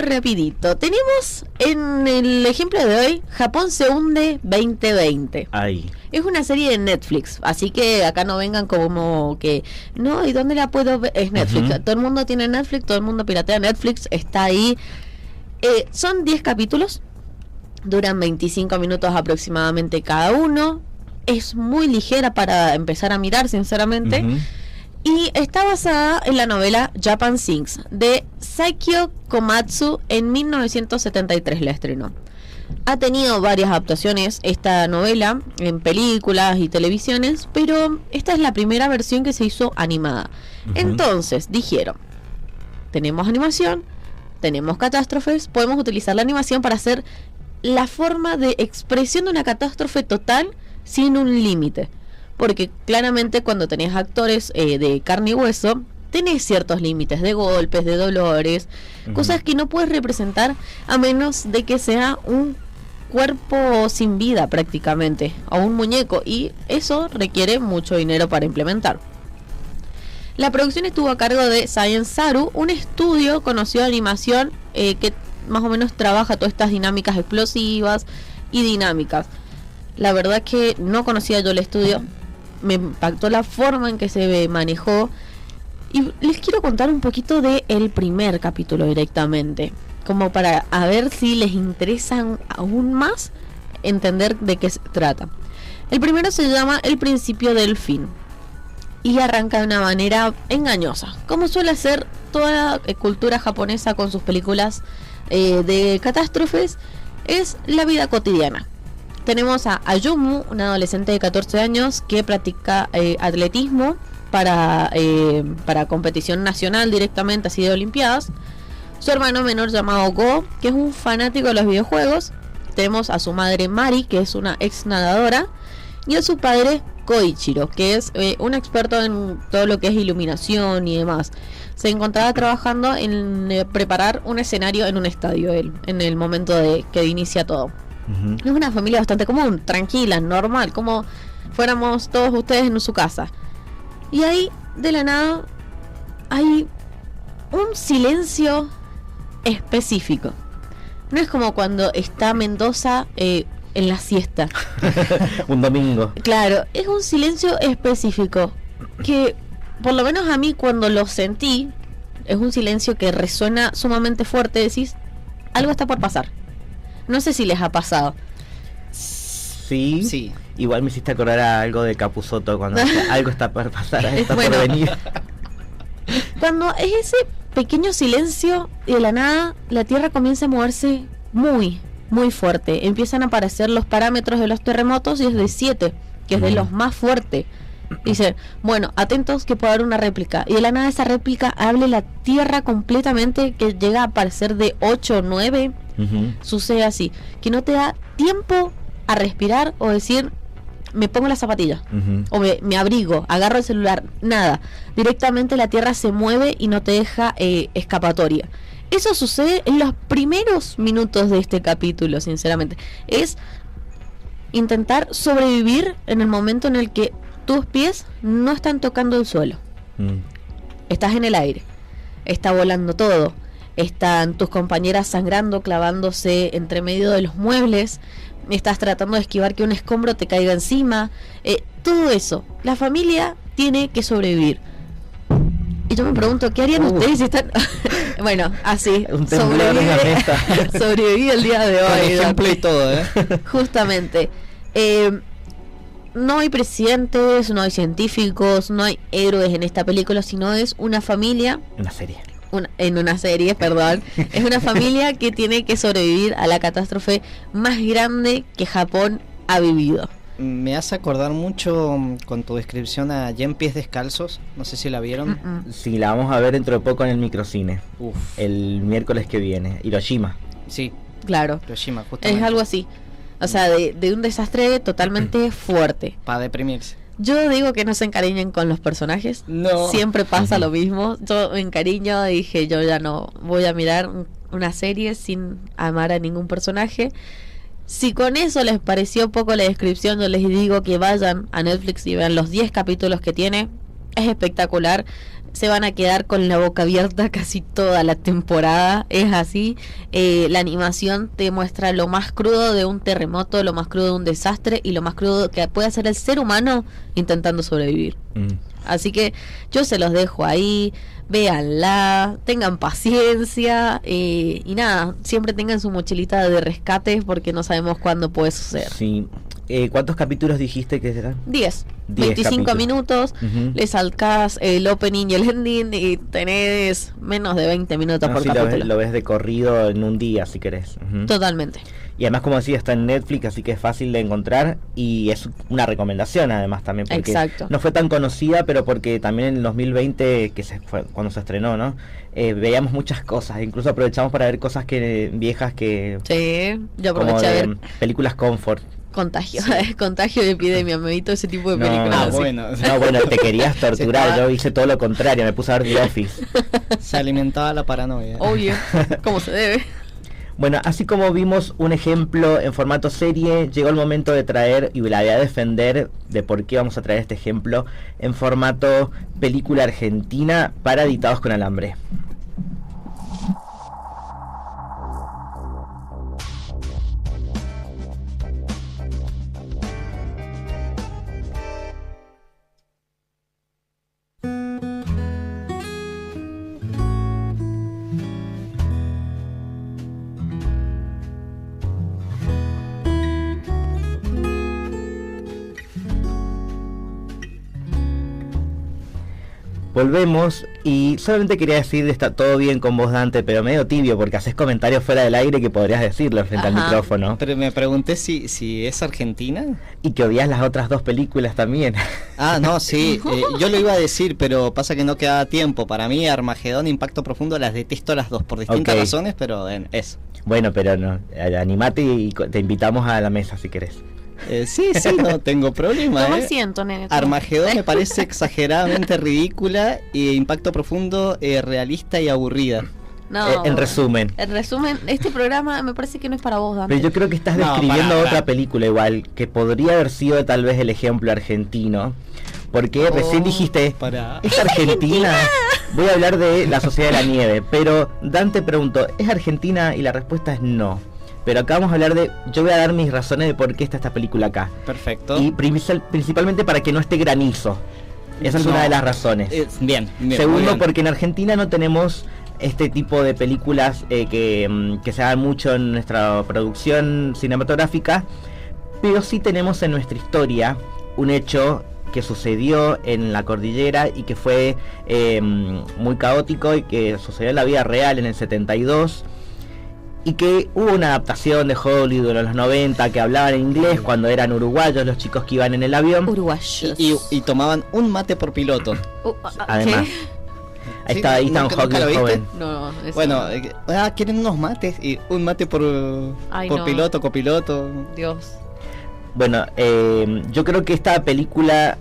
Tenemos en el ejemplo de hoy, Japón se hunde 2020. Ay. Es una serie de Netflix, así que acá no vengan como que, no, ¿y dónde la puedo ver? Es Netflix. Todo el mundo tiene Netflix, todo el mundo piratea Netflix, está ahí. Son 10 capítulos, duran 25 minutos aproximadamente cada uno. Es muy ligera para empezar a mirar, sinceramente. Y está basada en la novela Japan Sings de Saikyo Komatsu. En 1973 la estrenó. Ha tenido varias adaptaciones esta novela en películas y televisiones, pero esta es la primera versión que se hizo animada. Entonces dijeron, tenemos animación, tenemos catástrofes, podemos utilizar la animación para hacer la forma de expresión de una catástrofe total sin un límite. Porque claramente cuando tenés actores de carne y hueso, tenés ciertos límites de golpes, de dolores, cosas que no puedes representar a menos de que sea un cuerpo sin vida prácticamente, o un muñeco, y eso requiere mucho dinero para implementar. La producción estuvo a cargo de Science Saru, un estudio conocido de animación que más o menos trabaja todas estas dinámicas explosivas y dinámicas. La verdad que no conocía yo el estudio, me impactó la forma en que se manejó. Y les quiero contar un poquito del primer capítulo directamente, como para a ver si les interesa aún más entender de qué se trata. El primero se llama El principio del fin y arranca de una manera engañosa, como suele hacer toda la cultura japonesa con sus películas de catástrofes. Es la vida cotidiana. Tenemos a Ayumu, una adolescente de 14 años que practica atletismo para competición nacional directamente, así de olimpiadas. Su hermano menor llamado Go, que es un fanático de los videojuegos. Tenemos a su madre Mari, que es una ex nadadora, y a su padre Koichiro, que es un experto en todo lo que es iluminación y demás. Se encontraba trabajando en preparar un escenario en un estadio él, en el momento de que inicia todo. Es una familia bastante común, tranquila, normal, como fuéramos todos ustedes en su casa. Y ahí, de la nada, hay un silencio específico. No es como cuando está Mendoza en la siesta. Un domingo. Claro, es un silencio específico que, por lo menos a mí, cuando lo sentí, es un silencio que resuena sumamente fuerte. Decís, algo está por pasar. No sé si les ha pasado. Sí. Igual me hiciste acordar a algo de Capusotto cuando algo está por pasar, está por venir. Cuando es ese pequeño silencio y de la nada la Tierra comienza a moverse muy, muy fuerte. Empiezan a aparecer los parámetros de los terremotos y es de 7, que es de los más fuertes. Dice, bueno, atentos que puede haber una réplica. Y de la nada esa réplica hable la Tierra completamente, que llega a aparecer de 8 o 9. Sucede así, que no te da tiempo a respirar o decir, me pongo las zapatillas o me abrigo, agarro el celular, nada. Directamente la Tierra se mueve y no te deja escapatoria. Eso sucede en los primeros minutos de este capítulo, sinceramente. Es intentar sobrevivir en el momento en el que tus pies no están tocando el suelo. Estás en el aire, está volando todo, están tus compañeras sangrando, clavándose entre medio de los muebles, estás tratando de esquivar que un escombro te caiga encima, todo eso. La familia tiene que sobrevivir. Y yo me pregunto, ¿qué harían ustedes si están...? Bueno, así, sobreviví el día de hoy. Con ejemplo y todo, Justamente. No hay presidentes, no hay científicos, no hay héroes en esta película, sino es una familia... Una serie. En una serie, perdón. Es una familia que tiene que sobrevivir a la catástrofe más grande que Japón ha vivido. Me hace acordar mucho con tu descripción a 100 pies descalzos. No sé si la vieron. Sí, la vamos a ver dentro de poco en el microcine. El miércoles que viene. Hiroshima. Sí. Claro. Hiroshima, justamente. Es algo así. O sea, de un desastre totalmente fuerte. Para deprimirse. Yo digo que no se encariñen con los personajes. No. Siempre pasa lo mismo. Yo me encariño, dije, yo ya no voy a mirar una serie sin amar a ningún personaje. Si con eso les pareció poco la descripción, yo les digo que vayan a Netflix y vean los 10 capítulos que tiene. Es espectacular. Se van a quedar con la boca abierta casi toda la temporada. Es así. La animación te muestra lo más crudo de un terremoto, lo más crudo de un desastre y lo más crudo que puede hacer el ser humano intentando sobrevivir. Así que yo se los dejo ahí. Véanla, tengan paciencia y nada, siempre tengan su mochilita de rescate porque no sabemos cuándo puede suceder. Sí. ¿Cuántos capítulos dijiste que serán? 10 25 capítulos. Minutos, le salcás el opening y el ending y tenés menos de 20 minutos por capítulo. Lo ves de corrido en un día si querés. Totalmente. Y además, como decía, está en Netflix, así que es fácil de encontrar y es una recomendación además también, porque no fue tan conocida, pero porque también en el 2020, que fue cuando se estrenó, ¿no? Veíamos muchas cosas, incluso aprovechamos para ver cosas viejas que... Sí, yo aproveché a ver películas comfort. Contagio, contagio de epidemia, me vi todo ese tipo de películas. Bueno, te querías torturar, yo hice todo lo contrario, me puse a ver The Office. Se alimentaba la paranoia. Obvio, como se debe. Bueno, así como vimos un ejemplo en formato serie, llegó el momento de traer, y la voy a defender de por qué vamos a traer este ejemplo, en formato película argentina para Editados con Alambre. Volvemos y solamente quería decir, está todo bien con vos, Dante, pero medio tibio porque haces comentarios fuera del aire que podrías decirlo frente al micrófono. Pero me pregunté si es argentina. Y que odias las otras dos películas también. Ah, no, sí, yo lo iba a decir, pero pasa que no quedaba tiempo. Para mí Armagedón e Impacto Profundo las detesto las dos por distintas razones, pero eso. Bueno, pero no, animate y te invitamos a la mesa si querés. Sí, no tengo problema. No me siento, nene. Armagedón me parece exageradamente ridícula y Impacto Profundo realista y aburrida. No, en resumen, este programa me parece que no es para vos, Dante. Pero yo creo que estás describiendo otra película igual, que podría haber sido tal vez el ejemplo argentino. Porque recién dijiste, ¿es Argentina? Voy a hablar de La Sociedad de la Nieve, pero Dante preguntó, ¿es Argentina? Y la respuesta es no. Pero acá vamos a hablar de... Yo voy a dar mis razones de por qué está esta película acá. Perfecto. Y principalmente para que no esté Granizo. Esa es una de las razones. Bien. Segundo, porque en Argentina no tenemos este tipo de películas que se hagan mucho en nuestra producción cinematográfica. Pero sí tenemos en nuestra historia un hecho que sucedió en la cordillera y que fue muy caótico y que sucedió en la vida real en el 72. Y que hubo una adaptación de Hollywood en los 90 que hablaban en inglés cuando eran uruguayos los chicos que iban en el avión. Uruguayos. Y tomaban un mate por piloto. Además. Ahí estaba un joven. No, bueno, quieren unos mates y un mate por piloto, copiloto. Dios. Bueno, yo creo que esta película,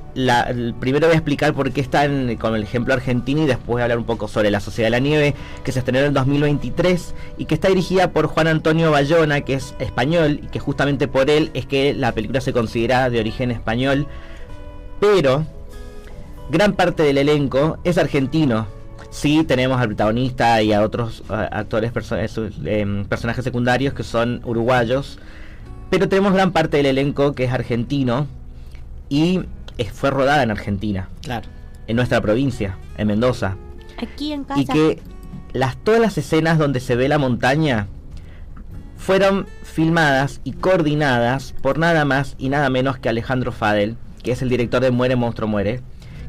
primero voy a explicar por qué está con el ejemplo argentino y después voy a hablar un poco sobre La Sociedad de la Nieve, que se estrenó en 2023 y que está dirigida por Juan Antonio Bayona, que es español, y que justamente por él es que la película se considera de origen español, pero gran parte del elenco es argentino. Sí, tenemos al protagonista y a otros actores, personajes secundarios que son uruguayos, pero tenemos gran parte del elenco que es argentino y fue rodada en Argentina. Claro. En nuestra provincia, en Mendoza. Aquí en casa. Y que todas las escenas donde se ve la montaña fueron filmadas y coordinadas por nada más y nada menos que Alejandro Fadel, que es el director de Muere, Monstruo, Muere,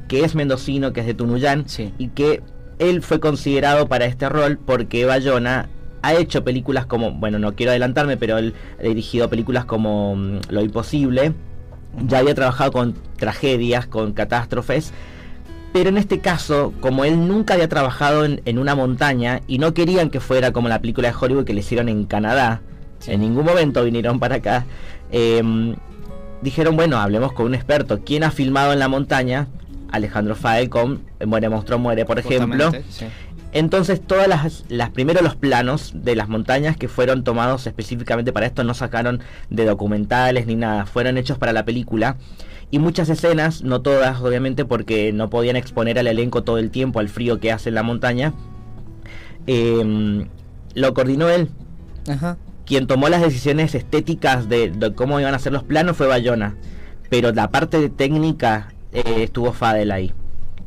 que es mendocino, que es de Tunuyán, y que él fue considerado para este rol porque Bayona ha hecho películas como, bueno, no quiero adelantarme, pero él ha dirigido películas como Lo Imposible, ya había trabajado con tragedias, con catástrofes, pero en este caso, como él nunca había trabajado en una montaña y no querían que fuera como la película de Hollywood que le hicieron en Canadá, en ningún momento vinieron para acá, dijeron, bueno, hablemos con un experto. ¿Quién ha filmado en la montaña? Alejandro Fadel con Muere, Monstruo, Muere, por ejemplo. Entonces todas primero los planos de las montañas que fueron tomados específicamente para esto, no sacaron de documentales ni nada, fueron hechos para la película. Y muchas escenas, no todas obviamente porque no podían exponer al elenco todo el tiempo al frío que hace en la montaña, lo coordinó él. Quien tomó las decisiones estéticas de cómo iban a ser los planos fue Bayona, pero la parte técnica estuvo Fadel ahí.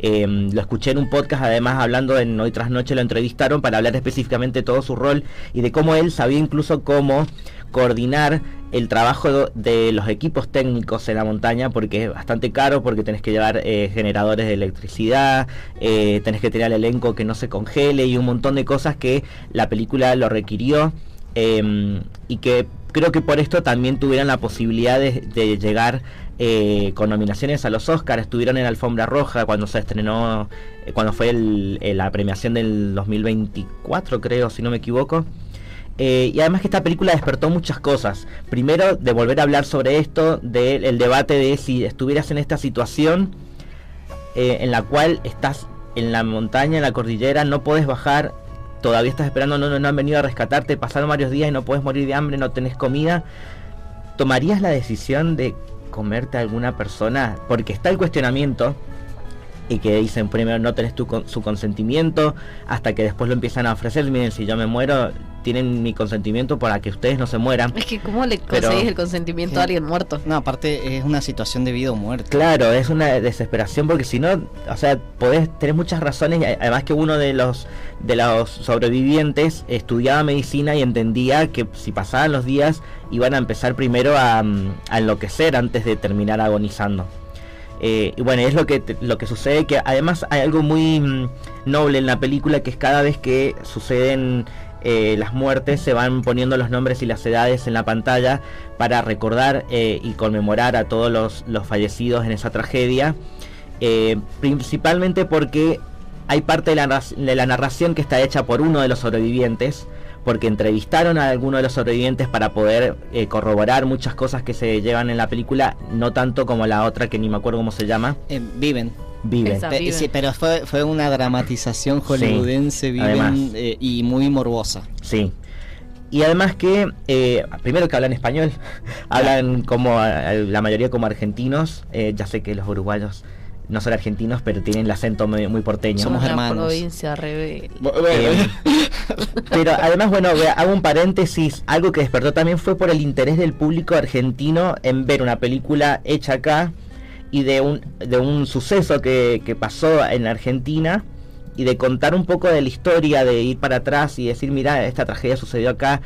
Lo escuché en un podcast, además hablando en Hoy Tras Noche, lo entrevistaron para hablar específicamente de todo su rol y de cómo él sabía incluso cómo coordinar el trabajo de los equipos técnicos en la montaña, porque es bastante caro, porque tenés que llevar generadores de electricidad, tenés que tener al elenco que no se congele y un montón de cosas que la película lo requirió, y que creo que por esto también tuvieron la posibilidad de llegar con nominaciones a los Oscars. Estuvieron en Alfombra Roja cuando se estrenó, cuando fue la premiación del 2024, creo, si no me equivoco. Y además que esta película despertó muchas cosas. Primero, de volver a hablar sobre esto, del debate de si estuvieras en esta situación en la cual estás en la montaña, en la cordillera, no podés bajar, todavía estás esperando, no han venido a rescatarte, pasaron varios días y no puedes morir de hambre, no tenés comida, ¿tomarías la decisión de comerte a alguna persona? Porque está el cuestionamiento y que dicen primero no tenés su consentimiento, hasta que después lo empiezan a ofrecer. Miren, si yo me muero, tienen mi consentimiento para que ustedes no se mueran. Es que ¿cómo le conseguís el consentimiento a alguien muerto? No, aparte es una situación de vida o muerte. Claro, es una desesperación, porque si no, o sea, tenés muchas razones. Además que uno de los sobrevivientes estudiaba medicina y entendía que si pasaban los días iban a empezar primero a enloquecer antes de terminar agonizando. Y bueno, es lo que sucede, que además hay algo muy noble en la película, que es cada vez que suceden las muertes, se van poniendo los nombres y las edades en la pantalla para recordar y conmemorar a todos los fallecidos en esa tragedia, principalmente porque hay parte de la narración que está hecha por uno de los sobrevivientes, porque entrevistaron a alguno de los sobrevivientes para poder corroborar muchas cosas que se llevan en la película, no tanto como la otra que ni me acuerdo cómo se llama. Viven. Sí, pero fue una dramatización hollywoodense, sí, Viven, y muy morbosa. Sí. Y además que, primero que hablan español, hablan como la mayoría como argentinos, ya sé que los uruguayos no son argentinos, pero tienen el acento muy porteño. Somos hermanos. Provincia rebelde. Pero además, bueno, hago un paréntesis. Algo que despertó también fue por el interés del público argentino en ver una película hecha acá y de un suceso que pasó en Argentina, y de contar un poco de la historia, de ir para atrás y decir, mira, esta tragedia sucedió acá.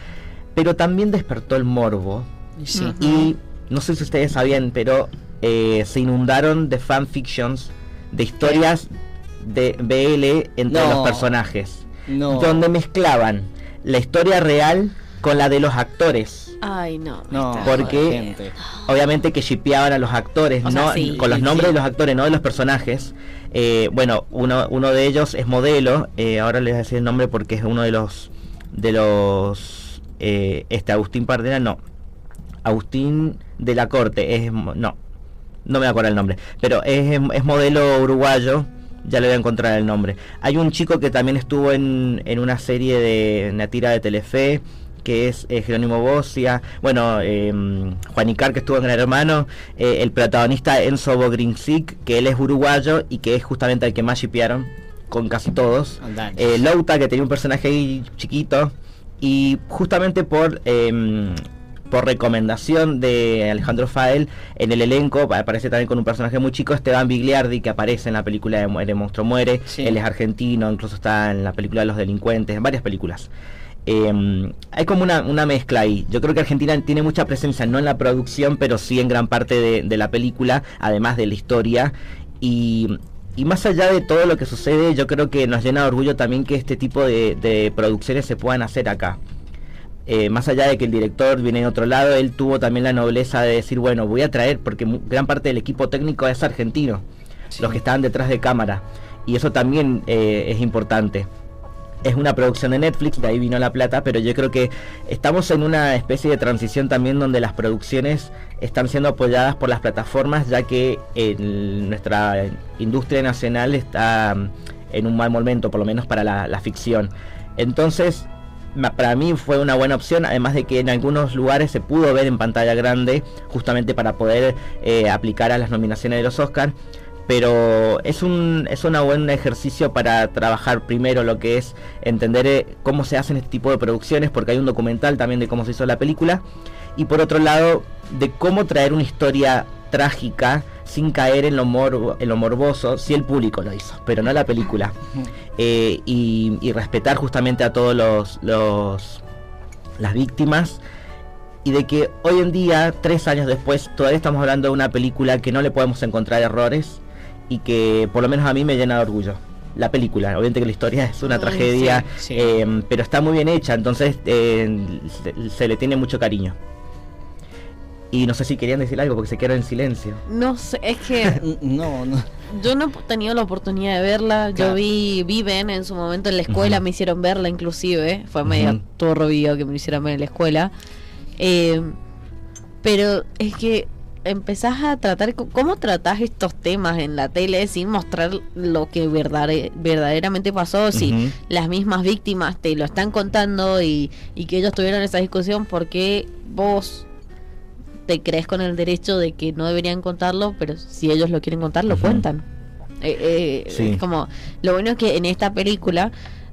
Pero también despertó el morbo. Sí. Y no sé si ustedes sabían, pero se inundaron de fanfictions, de historias de BL entre los personajes, donde mezclaban la historia real con la de los actores. Ay, no. Porque obviamente que shippeaban a los actores, sí, con los nombres de los actores, no de los personajes. Bueno, uno de ellos es modelo, ahora les voy a decir el nombre porque es uno de los Agustín Pardera, no, Agustín de la Corte, no me acuerdo el nombre, pero es modelo uruguayo, ya le voy a encontrar el nombre. Hay un chico que también estuvo en una serie de una tira de Telefe, que es Jerónimo Bocia, bueno, Juan Icar, que estuvo en Gran Hermano, el protagonista Enzo Bogrinsic, que él es uruguayo y que es justamente el que más shippearon con casi todos. Louta, que tenía un personaje ahí chiquito, y justamente por recomendación de Alejandro Fael, en el elenco aparece también con un personaje muy chico, Esteban Bigliardi, que aparece en la película de El Monstruo Muere. Sí. Él es argentino, incluso está en la película de Los Delincuentes, en varias películas. Hay como una mezcla ahí. Yo creo que Argentina tiene mucha presencia, no en la producción, pero sí en gran parte de la película, además de la historia. Y más allá de todo lo que sucede, yo creo que nos llena de orgullo también que este tipo de producciones se puedan hacer acá. Más allá de que el director viene de otro lado, él tuvo también la nobleza de decir, bueno, voy a traer, porque gran parte del equipo técnico es argentino, sí, los que estaban detrás de cámara, y eso también es importante. Es una producción de Netflix, de ahí vino la plata, pero yo creo que estamos en una especie de transición también donde las producciones están siendo apoyadas por las plataformas, ya que nuestra industria nacional está en un mal momento, por lo menos para la ficción. Entonces, para mí fue una buena opción, además de que en algunos lugares se pudo ver en pantalla grande, justamente para poder aplicar a las nominaciones de los Oscars. Pero es un buen ejercicio para trabajar primero lo que es entender cómo se hacen este tipo de producciones, porque hay un documental también de cómo se hizo la película, y por otro lado de cómo traer una historia trágica sin caer en lo morboso, si el público lo hizo, pero no la película. Y respetar justamente a todos las víctimas, y de que hoy en día, 3 años después, todavía estamos hablando de una película que no le podemos encontrar errores, y que por lo menos a mí me llena de orgullo. La película, obviamente que la historia es una tragedia, sí. Pero está muy bien hecha, entonces se le tiene mucho cariño. Y no sé si querían decir algo porque se quedaron en silencio. No sé, es que no. Yo no he tenido la oportunidad de verla. Claro. Yo vi Viven en su momento en la escuela, me hicieron verla inclusive. Fue medio turbio que me hicieran ver en la escuela. Pero es que empezás a tratar, ¿cómo tratás estos temas en la tele sin mostrar lo que verdaderamente pasó? Si las mismas víctimas te lo están contando y que ellos tuvieron esa discusión, ¿por qué vos te crees con el derecho de que no deberían contarlo? Pero si ellos lo quieren contar, lo cuentan. Es como, lo bueno es que en esta película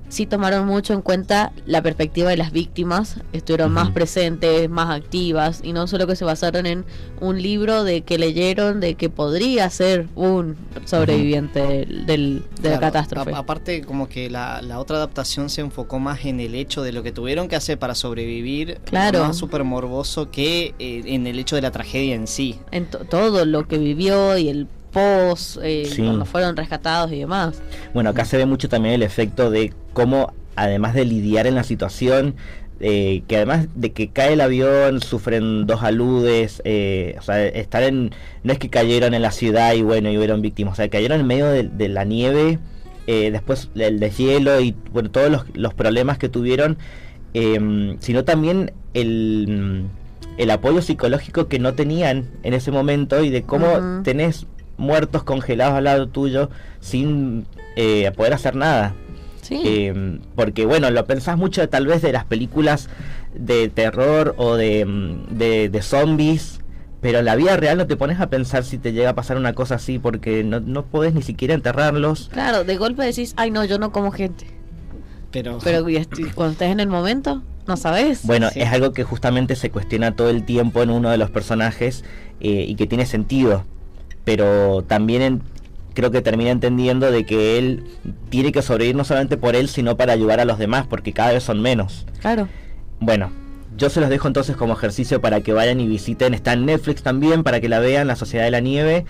sí tomaron mucho en cuenta la perspectiva de las víctimas, estuvieron más presentes, más activas, y no solo que se basaron en un libro de que leyeron de que podría ser un sobreviviente de la catástrofe. Aparte, como que la otra adaptación se enfocó más en el hecho de lo que tuvieron que hacer para sobrevivir, más súper morboso que en el hecho de la tragedia en sí. En todo lo que vivió y el post, cuando fueron rescatados y demás. Bueno, acá se ve mucho también el efecto de cómo, además de lidiar en la situación, que además de que cae el avión, sufren 2 aludes, o sea, no es que cayeron en la ciudad y bueno, y hubieron víctimas, o sea, cayeron en medio de la nieve, después el deshielo y bueno, todos los problemas que tuvieron, sino también el apoyo psicológico que no tenían en ese momento, y de cómo tenés muertos congelados al lado tuyo sin poder hacer nada. Porque bueno, lo pensás mucho tal vez de las películas de terror o de zombies, pero en la vida real no te pones a pensar si te llega a pasar una cosa así, porque no podés ni siquiera enterrarlos. Claro, de golpe decís, ay no, yo no como gente. Pero cuando estés en el momento, no sabes. Bueno, es algo que justamente se cuestiona todo el tiempo en uno de los personajes, y que tiene sentido, pero también creo que termina entendiendo de que él tiene que sobrevivir no solamente por él, sino para ayudar a los demás, porque cada vez son menos. Claro. Bueno, yo se los dejo entonces como ejercicio para que vayan y visiten. Está en Netflix también, para que la vean, La Sociedad de la Nieve.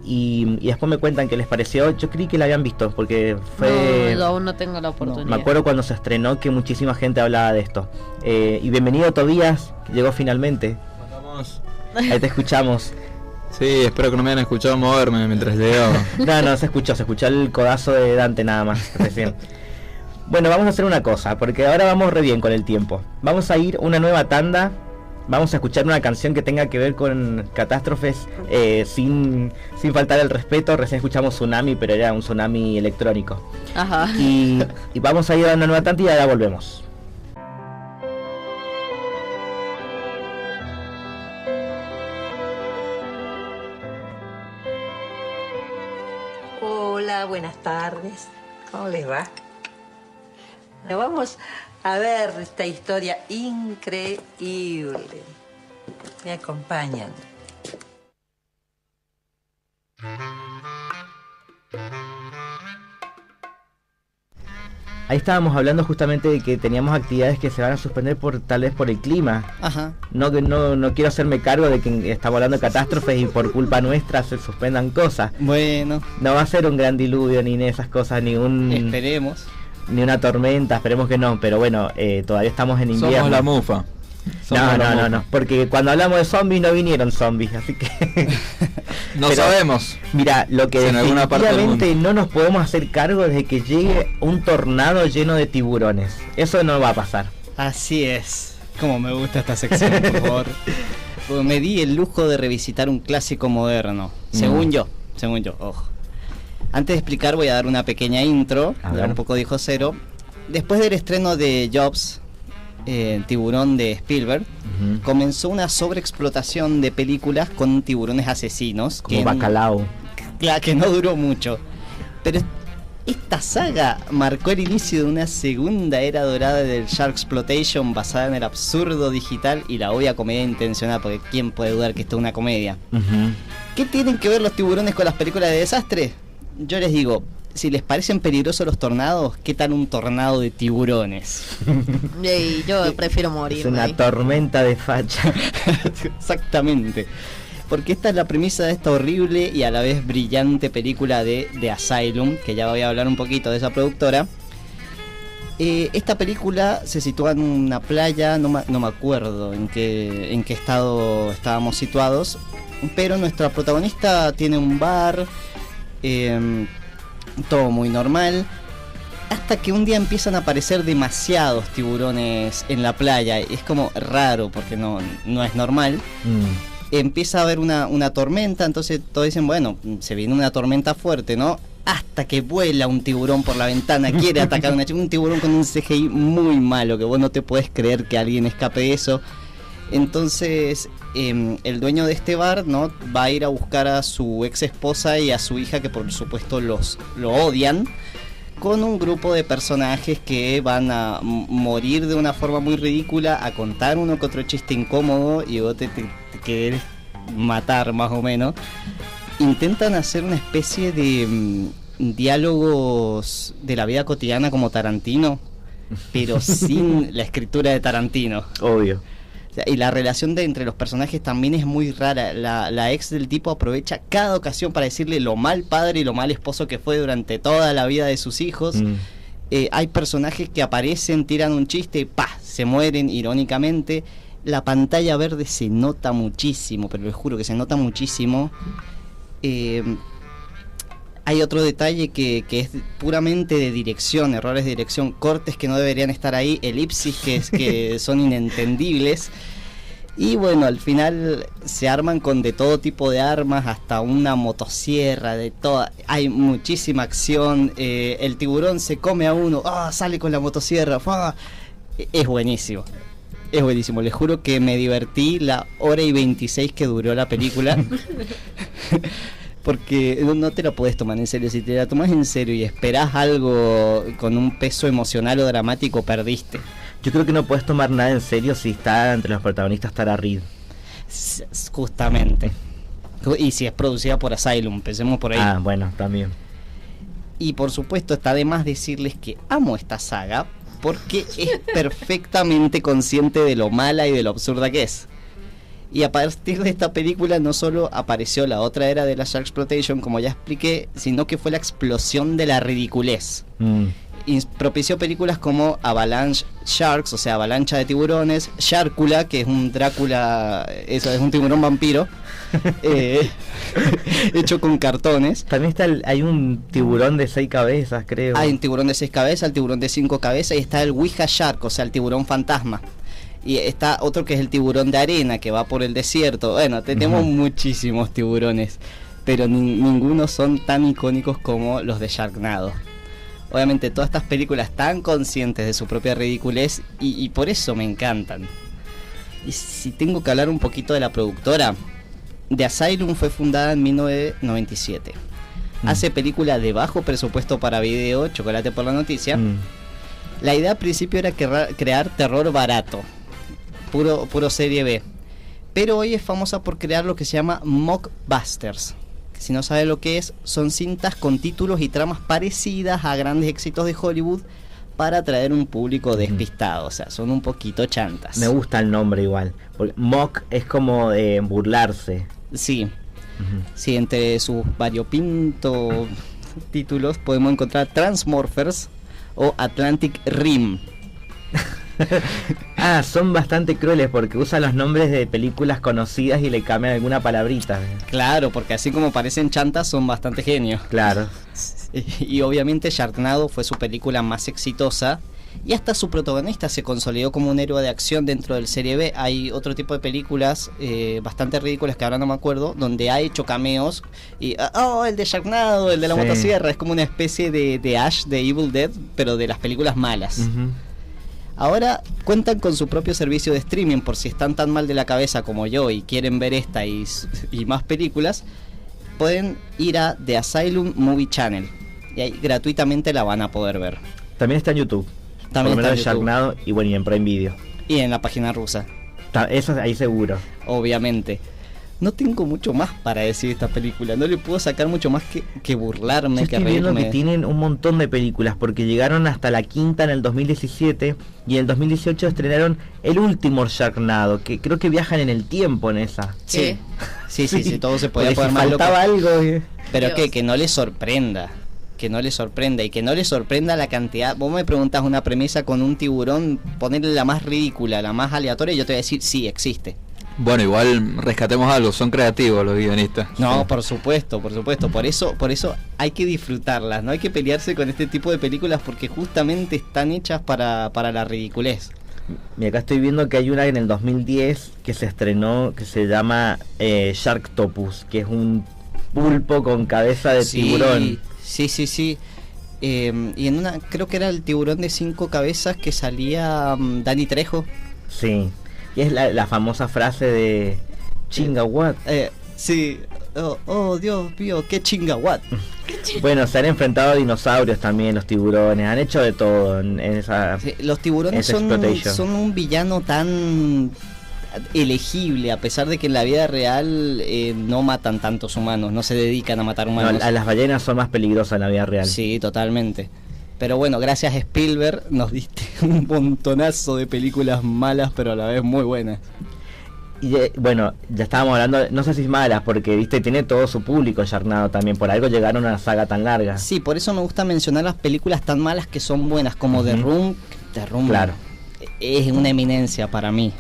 Y después me cuentan qué les pareció. Yo creí que la habían visto, porque fue... No, aún no tengo la oportunidad. Me acuerdo cuando se estrenó que muchísima gente hablaba de esto. Y bienvenido Tobías, que llegó finalmente. Vamos. Ahí te escuchamos. Sí, espero que no me hayan escuchado moverme mientras leo. No, se escuchó el codazo de Dante nada más, recién. Bueno, vamos a hacer una cosa, porque ahora vamos re bien con el tiempo. Vamos a ir una nueva tanda, vamos a escuchar una canción que tenga que ver con catástrofes, sin faltar el respeto. Recién escuchamos Tsunami, pero era un tsunami electrónico. Ajá. Y vamos a ir a una nueva tanda y ahora volvemos. Hola, buenas tardes. ¿Cómo les va? Vamos a ver esta historia increíble. Me acompañan. Ahí estábamos hablando justamente de que teníamos actividades que se van a suspender tal vez por el clima. Ajá. No quiero hacerme cargo de que estamos hablando de catástrofes y por culpa nuestra se suspendan cosas. Bueno. No va a ser un gran diluvio ni esas cosas, Esperemos. Ni una tormenta, esperemos que no, pero bueno, todavía estamos en invierno. Somos la mufa. No, porque cuando hablamos de zombies no vinieron zombies, así que... No pero, sabemos. Mira, lo que definitivamente no nos podemos hacer cargo es de que llegue un tornado lleno de tiburones. Eso no va a pasar. Así es. Como me gusta esta sección, por favor. Me di el lujo de revisitar un clásico moderno. Según yo, ojo. Antes de explicar voy a dar una pequeña intro, un poco dijo Cero. Después del estreno de Jobs, Tiburón de Spielberg, comenzó una sobreexplotación de películas con tiburones asesinos. Como Bacalao. Que no duró mucho. Pero esta saga marcó el inicio de una segunda era dorada del Sharksploitation basada en el absurdo digital y la obvia comedia intencional, porque ¿quién puede dudar que esto es una comedia? ¿Qué tienen que ver los tiburones con las películas de desastre? Yo les digo, si les parecen peligrosos los tornados, ¿qué tal un tornado de tiburones? Yo prefiero morir. Es una tormenta de facha. Exactamente. Porque esta es la premisa de esta horrible y a la vez brillante película de Asylum, que ya voy a hablar un poquito de esa productora. Esta película se sitúa en una playa, no me acuerdo en qué estado estábamos situados, pero nuestra protagonista tiene un bar, todo muy normal, hasta que un día empiezan a aparecer demasiados tiburones en la playa. Es como raro porque no es normal. empieza a haber una tormenta, entonces todos dicen, bueno, se viene una tormenta fuerte, ¿no? Hasta que vuela un tiburón por la ventana, quiere atacar a una chica, un tiburón con un CGI muy malo, que vos no te puedes creer que alguien escape de eso. Entonces el dueño de este bar, ¿no?, va a ir a buscar a su ex esposa y a su hija, que por supuesto lo odian, con un grupo de personajes que van a morir de una forma muy ridícula, a contar uno que otro chiste incómodo y vos te querés matar más o menos. Intentan hacer una especie de diálogos de la vida cotidiana como Tarantino, pero sin la escritura de Tarantino. Obvio. O sea, y la relación entre los personajes también es muy rara. La ex del tipo aprovecha cada ocasión para decirle lo mal padre y lo mal esposo que fue durante toda la vida de sus hijos. Hay personajes que aparecen, tiran un chiste y ¡pah!, se mueren irónicamente. La pantalla verde se nota muchísimo, pero les juro que se nota muchísimo. Hay otro detalle que es puramente de dirección, errores de dirección, cortes que no deberían estar ahí, elipsis que son inentendibles. Y bueno, al final se arman con de todo tipo de armas, hasta una motosierra, de toda. Hay muchísima acción. El tiburón se come a uno, sale con la motosierra. Es buenísimo. Es buenísimo, les juro que me divertí la 1:26 que duró la película. Porque no te la podés tomar en serio. Si te la tomas en serio y esperás algo con un peso emocional o dramático, perdiste. Yo creo que no puedes tomar nada en serio si está entre los protagonistas Tara Reid. Justamente. Y si es producida por Asylum, empecemos por ahí. Bueno, también. Y por supuesto está de más decirles que amo esta saga, porque es perfectamente consciente de lo mala y de lo absurda que es. Y a partir de esta película no solo apareció la otra era de la Sharksploitation, como ya expliqué, sino que fue la explosión de la ridiculez. Y propició películas como Avalanche Sharks, o sea, avalancha de tiburones, Sharkula, que es un Drácula, eso es un tiburón vampiro, hecho con cartones. También hay un tiburón de 6 cabezas, creo. Hay un tiburón de 6 cabezas, el tiburón de 5 cabezas, y está el Ouija Shark, o sea, el tiburón fantasma. Y está otro que es el tiburón de arena, que va por el desierto. Bueno, tenemos muchísimos tiburones, pero ninguno son tan icónicos como los de Sharknado. Obviamente todas estas películas están conscientes de su propia ridiculez y por eso me encantan. Y si tengo que hablar un poquito de la productora, The Asylum fue fundada en 1997. Hace películas de bajo presupuesto para video, chocolate por la noticia. La idea al principio era crear terror barato, puro serie B. Pero hoy es famosa por crear lo que se llama mockbusters. Si no sabe lo que es, son cintas con títulos y tramas parecidas a grandes éxitos de Hollywood para atraer un público despistado. O sea, son un poquito chantas. Me gusta el nombre igual, porque mock es como burlarse. Sí. Sí, entre sus variopintos títulos podemos encontrar Transmorphers o Atlantic Rim. Son bastante crueles porque usan los nombres de películas conocidas y le cambian alguna palabrita. Claro, porque así como parecen chantas, son bastante genios. Claro. Y obviamente Sharknado fue su película más exitosa y hasta su protagonista se consolidó como un héroe de acción dentro del serie B. Hay otro tipo de películas bastante ridículas que ahora no me acuerdo, donde ha hecho cameos y el de Sharknado, el de la motosierra, es como una especie de Ash de Evil Dead, pero de las películas malas. Ahora cuentan con su propio servicio de streaming, por si están tan mal de la cabeza como yo y quieren ver esta y más películas, pueden ir a The Asylum Movie Channel y ahí gratuitamente la van a poder ver. También está en YouTube. También está en YouTube. Sharknado y bueno, y en Prime Video. Y en la página rusa. Eso ahí seguro. Obviamente. No tengo mucho más para decir de esta película. No le puedo sacar mucho más que burlarme, que reírme. Estoy viendo que tienen un montón de películas, porque llegaron hasta la quinta en el 2017 y en el 2018 estrenaron el último Sharknado, que creo que viajan en el tiempo en esa. Sí, todo se podía poner más loco. Faltaba algo. Pero que no les sorprenda. Que no les sorprenda y que no les sorprenda la cantidad. Vos me preguntás una premisa con un tiburón, ponerle la más ridícula, la más aleatoria, y yo te voy a decir, sí, existe. Bueno, igual rescatemos algo, son creativos los guionistas. No, por supuesto, por eso hay que disfrutarlas, no hay que pelearse con este tipo de películas porque justamente están hechas para la ridiculez. Y acá estoy viendo que hay una en el 2010 que se estrenó, que se llama Sharktopus, que es un pulpo con cabeza de tiburón. Sí. Y en una, creo que era el tiburón de 5 cabezas que salía Danny Trejo. Sí, y es la famosa frase de chinga what. Sí, oh Dios mío, qué chinga what. Bueno, se han enfrentado a dinosaurios también, los tiburones, han hecho de todo en esa. Sí, los tiburones son un villano tan elegible, a pesar de que en la vida real no matan tantos humanos, no se dedican a matar humanos. No, las ballenas son más peligrosas en la vida real. Sí, totalmente. Pero bueno, gracias a Spielberg nos diste un montonazo de películas malas, pero a la vez muy buenas. Y bueno, ya estábamos hablando, no sé si es malas, porque viste, tiene todo su público Sharknado también, por algo llegaron a una saga tan larga. Sí, por eso me gusta mencionar las películas tan malas que son buenas, como The Room. Claro. Es una eminencia para mí.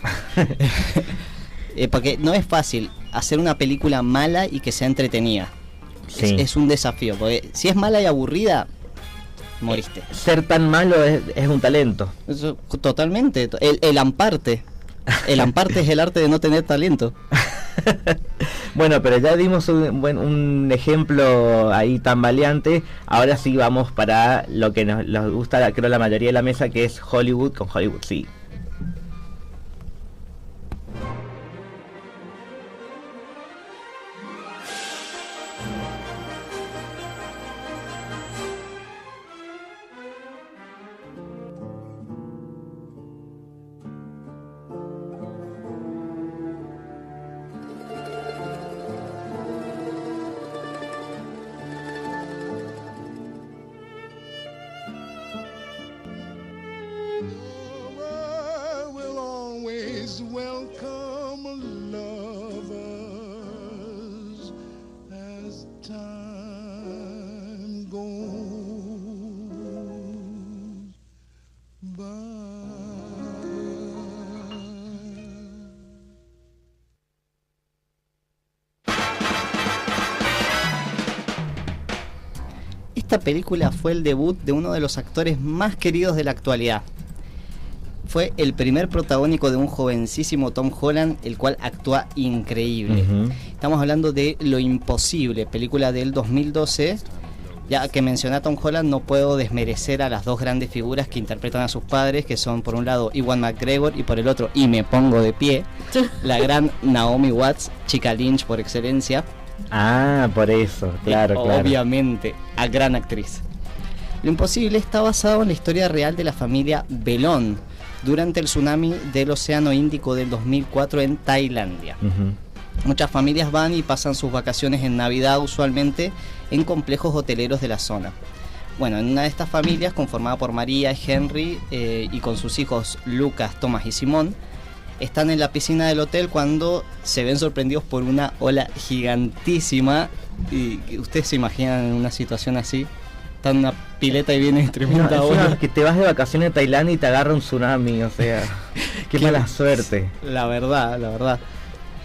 Porque no es fácil hacer una película mala y que sea entretenida. Sí. Es un desafío, porque si es mala y aburrida, moriste. Ser tan malo es un talento. Eso, totalmente. El amparte. El amparte es el arte de no tener talento. Bueno, pero ya dimos un ejemplo ahí tan valiente. Ahora sí vamos para lo que nos gusta, creo, la mayoría de la mesa, que es Hollywood con Hollywood, sí. Esta película fue el debut de uno de los actores más queridos de la actualidad. Fue el primer protagónico de un jovencísimo Tom Holland, el cual actúa increíble. Estamos hablando de Lo Imposible, película del 2012. Ya que mencioné a Tom Holland, no puedo desmerecer a las dos grandes figuras que interpretan a sus padres, que son por un lado Ewan McGregor y por el otro, y me pongo de pie, la gran Naomi Watts, chica Lynch por excelencia. Ah, por eso, claro. Obviamente, a gran actriz. Lo Imposible está basado en la historia real de la familia Belón durante el tsunami del Océano Índico del 2004 en Tailandia. Muchas familias van y pasan sus vacaciones en Navidad, usualmente en complejos hoteleros de la zona. Bueno, en una de estas familias, conformada por María, Henry y con sus hijos Lucas, Tomás y Simón, están en la piscina del hotel cuando se ven sorprendidos por una ola gigantísima. Y ustedes se imaginan en una situación así, está en una pileta y viene tremenda ola. Que te vas de vacaciones a Tailandia y te agarra un tsunami, o sea, qué mala suerte. La verdad.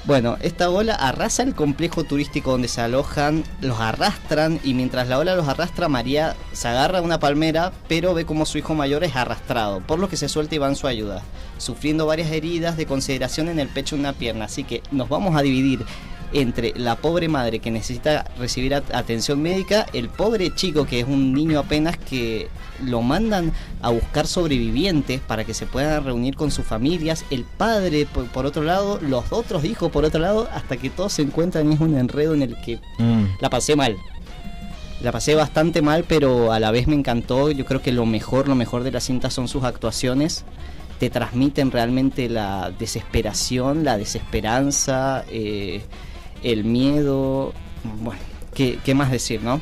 Bueno, esta ola arrasa el complejo turístico donde se alojan, los arrastran, y mientras la ola los arrastra, María se agarra a una palmera, pero ve como su hijo mayor es arrastrado, por lo que se suelta y va en su ayuda, sufriendo varias heridas de consideración en el pecho y una pierna. Así que nos vamos a dividir entre la pobre madre que necesita recibir atención médica, el pobre chico que es un niño apenas, que lo mandan a buscar sobrevivientes para que se puedan reunir con sus familias, el padre por otro lado, los otros hijos por otro lado, hasta que todos se encuentran. Es un enredo en el que la pasé mal. La pasé bastante mal, pero a la vez me encantó. Yo creo que lo mejor de la cinta son sus actuaciones. Te transmiten realmente la desesperación, la desesperanza, el miedo. Bueno, ¿qué más decir, no?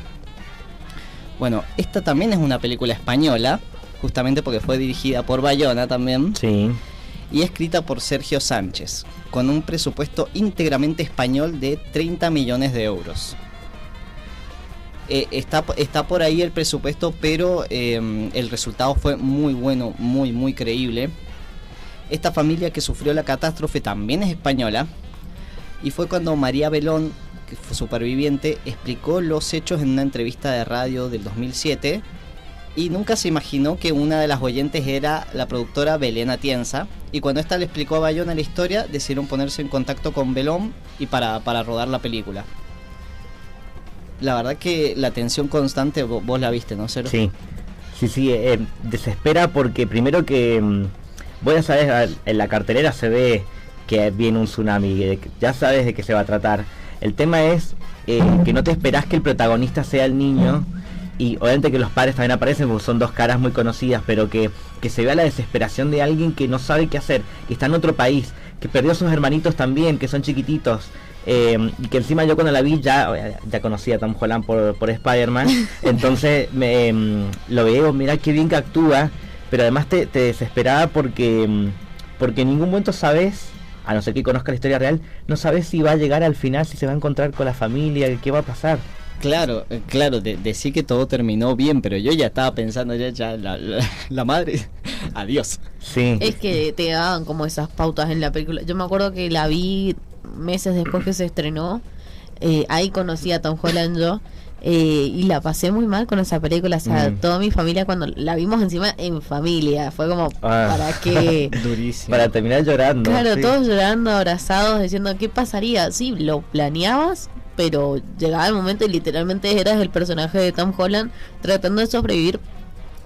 Bueno, esta también es una película española, justamente porque fue dirigida por Bayona también. Sí. Y escrita por Sergio Sánchez, con un presupuesto íntegramente español de 30 millones de euros. Está por ahí el presupuesto, pero el resultado fue muy bueno, muy creíble. Esta familia que sufrió la catástrofe también es española, y fue cuando María Belón, que fue superviviente, explicó los hechos en una entrevista de radio del 2007, y nunca se imaginó que una de las oyentes era la productora Belén Atienza, y cuando esta le explicó a Bayona la historia, decidieron ponerse en contacto con Belón y para rodar la película. La verdad que la tensión constante, vos la viste, ¿no, Cero? Sí, desespera porque primero que vos ya sabes, en la cartelera se ve que viene un tsunami, ya sabes de qué se va a tratar. El tema es que no te esperás que el protagonista sea el niño, y obviamente que los padres también aparecen porque son dos caras muy conocidas, pero que se vea la desesperación de alguien que no sabe qué hacer, que está en otro país, que perdió a sus hermanitos también, que son chiquititos, y que encima yo cuando la vi ya conocía a Tom Holland por Spider-Man, entonces lo veo, mira qué bien que actúa, pero además te desesperaba porque en ningún momento sabes, a no ser que conozca la historia real, no sabes si va a llegar al final, si se va a encontrar con la familia, qué va a pasar. Claro, decir que todo terminó bien, pero yo ya estaba pensando ya la madre, adiós. Sí. Es que te daban como esas pautas en la película. Yo me acuerdo que la vi meses después que se estrenó, ahí conocí a Tom Holland yo, y la pasé muy mal con esa película, o sea, toda mi familia cuando la vimos encima en familia, fue como, ¿para qué? Durísimo. Para terminar llorando. Claro, sí. todos llorando, abrazados, diciendo, ¿qué pasaría? Sí, lo planeabas, pero llegaba el momento y literalmente eras el personaje de Tom Holland tratando de sobrevivir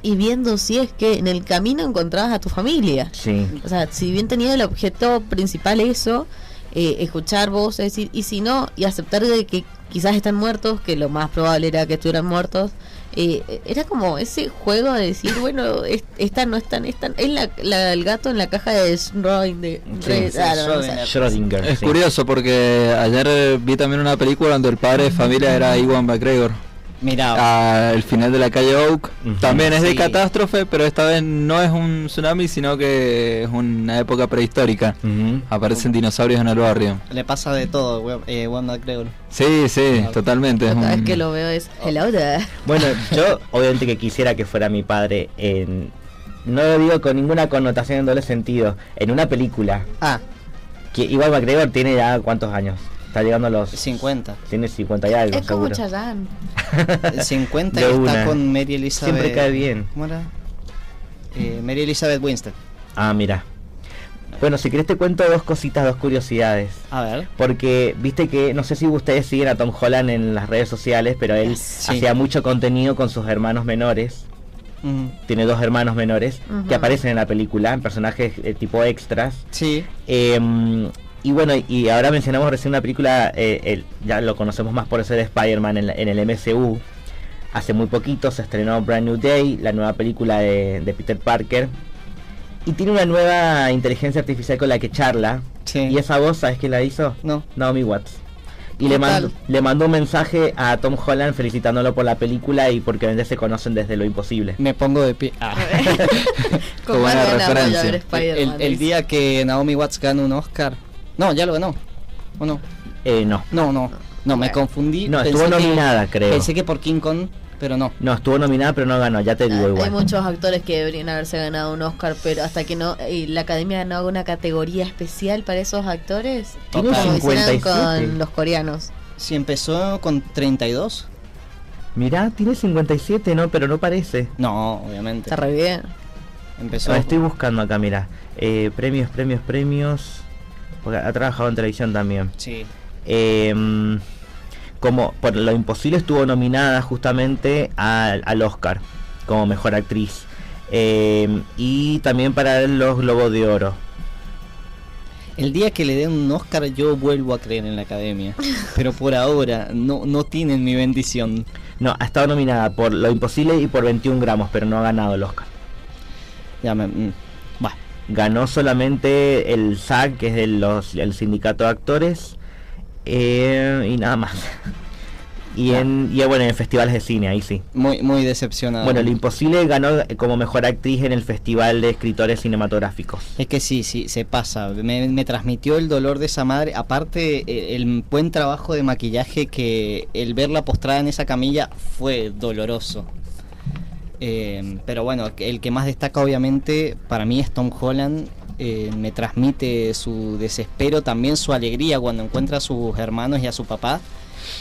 y viendo si es que en el camino encontrabas a tu familia. Sí. O sea, si bien tenía el objeto principal eso, escuchar voces, decir, y si no, y aceptar de que quizás están muertos, que lo más probable era que estuvieran muertos, era como ese juego de decir, bueno, esta no están, es el gato en la caja de Schrödinger. Schrödinger. Es sí. curioso porque ayer vi también una película donde el padre de familia era Ewan McGregor. Mira, El final de la calle Oak también es de Sí. catástrofe, pero esta vez no es un tsunami, sino que es una época prehistórica. Aparecen dinosaurios en el barrio. le pasa de todo, Ewan McGregor. Sí, totalmente. Cada vez que lo veo es hello there. Bueno, yo obviamente que quisiera que fuera mi padre no lo digo con ninguna connotación en doble sentido, en una película. Que igual McGregor tiene ya ¿cuántos años? Está llegando a los 50. Tiene 50 y algo, Es como seguro. Chayanne. 50 y De está una. con Mary Elizabeth. Siempre cae bien. ¿Cómo era? Mary Elizabeth Winstead. Ah, mira. Bueno, si querés te cuento dos cositas, dos curiosidades. A ver. Porque viste que, no sé si ustedes siguen a Tom Holland en las redes sociales, pero él Sí. hacía mucho contenido con sus hermanos menores. Tiene dos hermanos menores que aparecen en la película, en personajes tipo extras. Sí. Y bueno, y ahora mencionamos recién una película, ya lo conocemos más por ser Spider-Man en el MCU. Hace muy poquito se estrenó Brand New Day, la nueva película de Peter Parker. Y tiene una nueva inteligencia artificial con la que charla. Sí. Y esa voz, ¿sabes quién la hizo? No. Naomi Watts. Y Total. le mandó un mensaje a Tom Holland felicitándolo por la película y porque obviamente se conocen desde Lo Imposible. Me pongo de pie. Con buena más ganas voy a referencia. ver Spider-Man, El dice. día que Naomi Watts gana un Oscar. No, ya lo ganó. ¿O no? No. No, me confundí. No, Pensé estuvo que- nominada, creo. Pensé que por King Kong, pero no. No, estuvo nominada pero no ganó, ya te digo Hay igual. muchos actores que deberían haberse ganado un Oscar, pero hasta que no la academia no haga una categoría especial para esos actores, Tiene como hicieron 57. con los coreanos. Si empezó con 32. Mirá, tiene 57, ¿no? Pero no parece. No, obviamente. Está re bien. Empezó. Estoy buscando acá, mira. Premios. Porque ha trabajado en televisión también. Sí. Como por Lo Imposible estuvo nominada justamente al Oscar como mejor actriz. Y también para los Globos de Oro. El día que le den un Oscar yo vuelvo a creer en la academia. Pero por ahora no tienen mi bendición. No, ha estado nominada por Lo Imposible y por 21 gramos, pero no ha ganado el Oscar. Ya me... Va. Ganó solamente el SAG, que es el sindicato de actores, y nada más. Y bueno, en festivales de cine, ahí sí. Muy decepcionado. Bueno, Lo Imposible ganó como mejor actriz en el Festival de Escritores Cinematográficos. Es que sí, se pasa. Me transmitió el dolor de esa madre. Aparte, el buen trabajo de maquillaje, que el verla postrada en esa camilla fue doloroso. Pero bueno, el que más destaca obviamente para mí es Tom Holland. Me transmite su desespero, también su alegría cuando encuentra a sus hermanos y a su papá.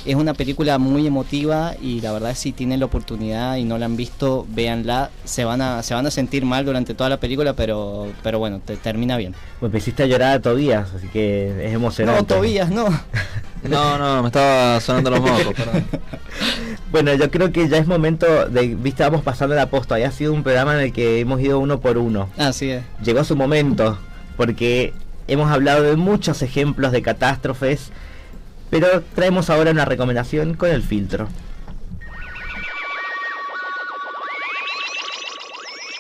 Es una película muy emotiva y la verdad si tienen la oportunidad y no la han visto, véanla. Se van a sentir mal durante toda la película, pero bueno, termina bien. Pues me hiciste llorar a Tobías, así que es emocionante. No, Tobías, no. No, me estaba sonando los mocos, perdón. Bueno, yo creo que ya es momento de, viste, vamos pasando la posta. Ha sido un programa en el que hemos ido uno por uno. Así es. Llegó su momento, porque hemos hablado de muchos ejemplos de catástrofes, pero traemos ahora una recomendación con el filtro.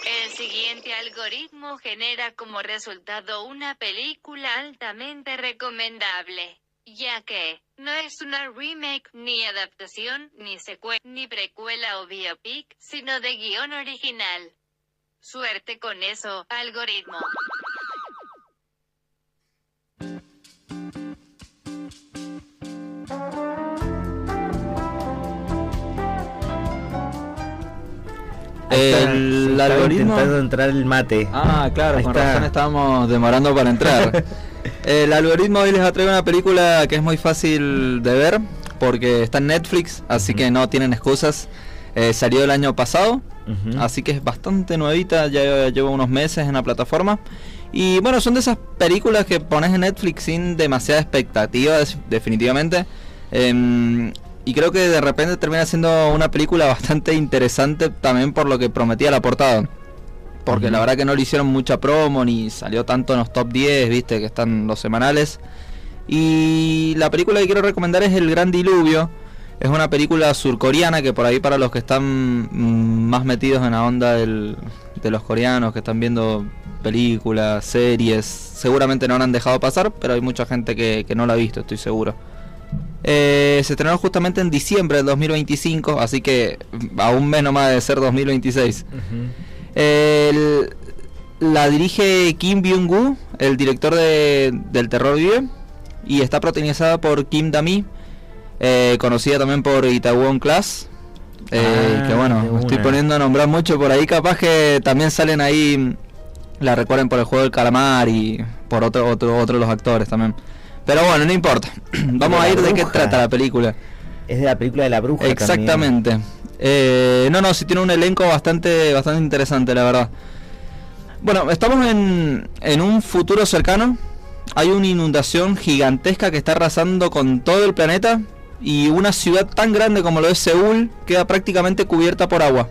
El siguiente algoritmo genera como resultado una película altamente recomendable, ya que no es una remake, ni adaptación, ni secuela, ni precuela o biopic, sino de guión original. Suerte con eso, algoritmo. El algoritmo intentando entrar el mate. Ah, claro, Ahí con está. razón estábamos demorando para entrar. El algoritmo hoy les ha traído una película que es muy fácil de ver porque está en Netflix, así que no tienen excusas. Salió el año pasado, así que es bastante nuevita, ya lleva unos meses en la plataforma. Y bueno, son de esas películas que pones en Netflix sin demasiada expectativa, definitivamente. Y creo que de repente termina siendo una película bastante interesante también por lo que prometía la portada. Porque la verdad que no le hicieron mucha promo ni salió tanto en los top 10, viste, que están los semanales. Y la película que quiero recomendar es El Gran Diluvio. Es una película surcoreana que por ahí, para los que están más metidos en la onda de los coreanos, que están viendo películas, series, seguramente no la han dejado pasar, pero hay mucha gente que no la ha visto, estoy seguro. Se estrenó justamente en diciembre del 2025, así que a un mes nomás de ser 2026. La dirige Kim Byung-gu, el director del Terror Vive, y está protagonizada por Kim Da-mi, conocida también por Itaewon Class, que bueno, estoy poniendo a nombrar mucho por ahí, capaz que también salen ahí, la recuerden por El Juego del Calamar y por otro de los actores también. Pero bueno, no importa. Vamos a ir de qué trata la película. Es de la película de la bruja. Exactamente. Sí tiene un elenco bastante interesante, la verdad. Bueno, estamos en un futuro cercano. Hay una inundación gigantesca que está arrasando con todo el planeta. Y una ciudad tan grande como lo es Seúl queda prácticamente cubierta por agua.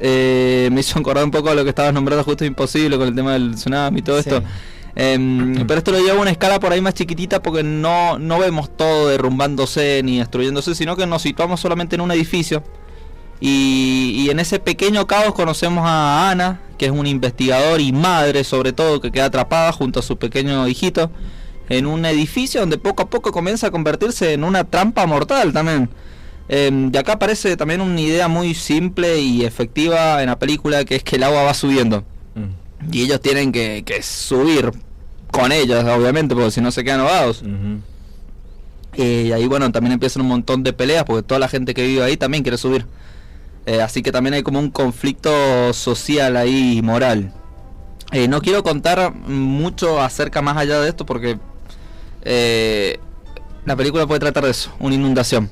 Me hizo acordar un poco a lo que estabas nombrando justo Imposible, con el tema del tsunami y todo esto. Pero esto lo lleva a una escala por ahí más chiquitita porque no vemos todo derrumbándose ni destruyéndose, sino que nos situamos solamente en un edificio. Y en ese pequeño caos conocemos a Ana, que es un investigador y madre sobre todo, que queda atrapada junto a su pequeño hijito en un edificio donde poco a poco comienza a convertirse en una trampa mortal también. Y acá aparece también una idea muy simple y efectiva en la película, que es que el agua va subiendo. Y ellos tienen que subir con ellos, obviamente, porque si no se quedan ahogados. Y ahí, bueno, también empiezan un montón de peleas, porque toda la gente que vive ahí también quiere subir. Así que también hay como un conflicto social ahí, moral. No quiero contar mucho acerca más allá de esto, porque la película puede tratar de eso, una inundación.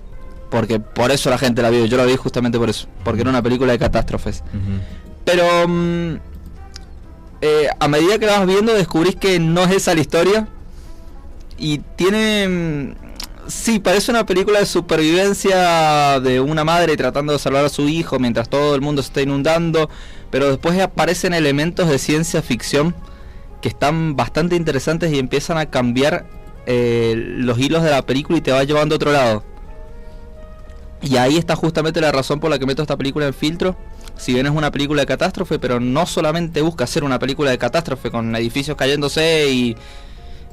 Porque por eso la gente la vio, yo la vi justamente por eso, porque era una película de catástrofes. Pero a medida que vas viendo descubrís que no es esa la historia. Y tiene... sí, parece una película de supervivencia de una madre tratando de salvar a su hijo mientras todo el mundo se está inundando. Pero después aparecen elementos de ciencia ficción que están bastante interesantes y empiezan a cambiar los hilos de la película y te va llevando a otro lado. Y ahí está justamente la razón por la que meto esta película en filtro. Si bien es una película de catástrofe, pero no solamente busca ser una película de catástrofe con edificios cayéndose y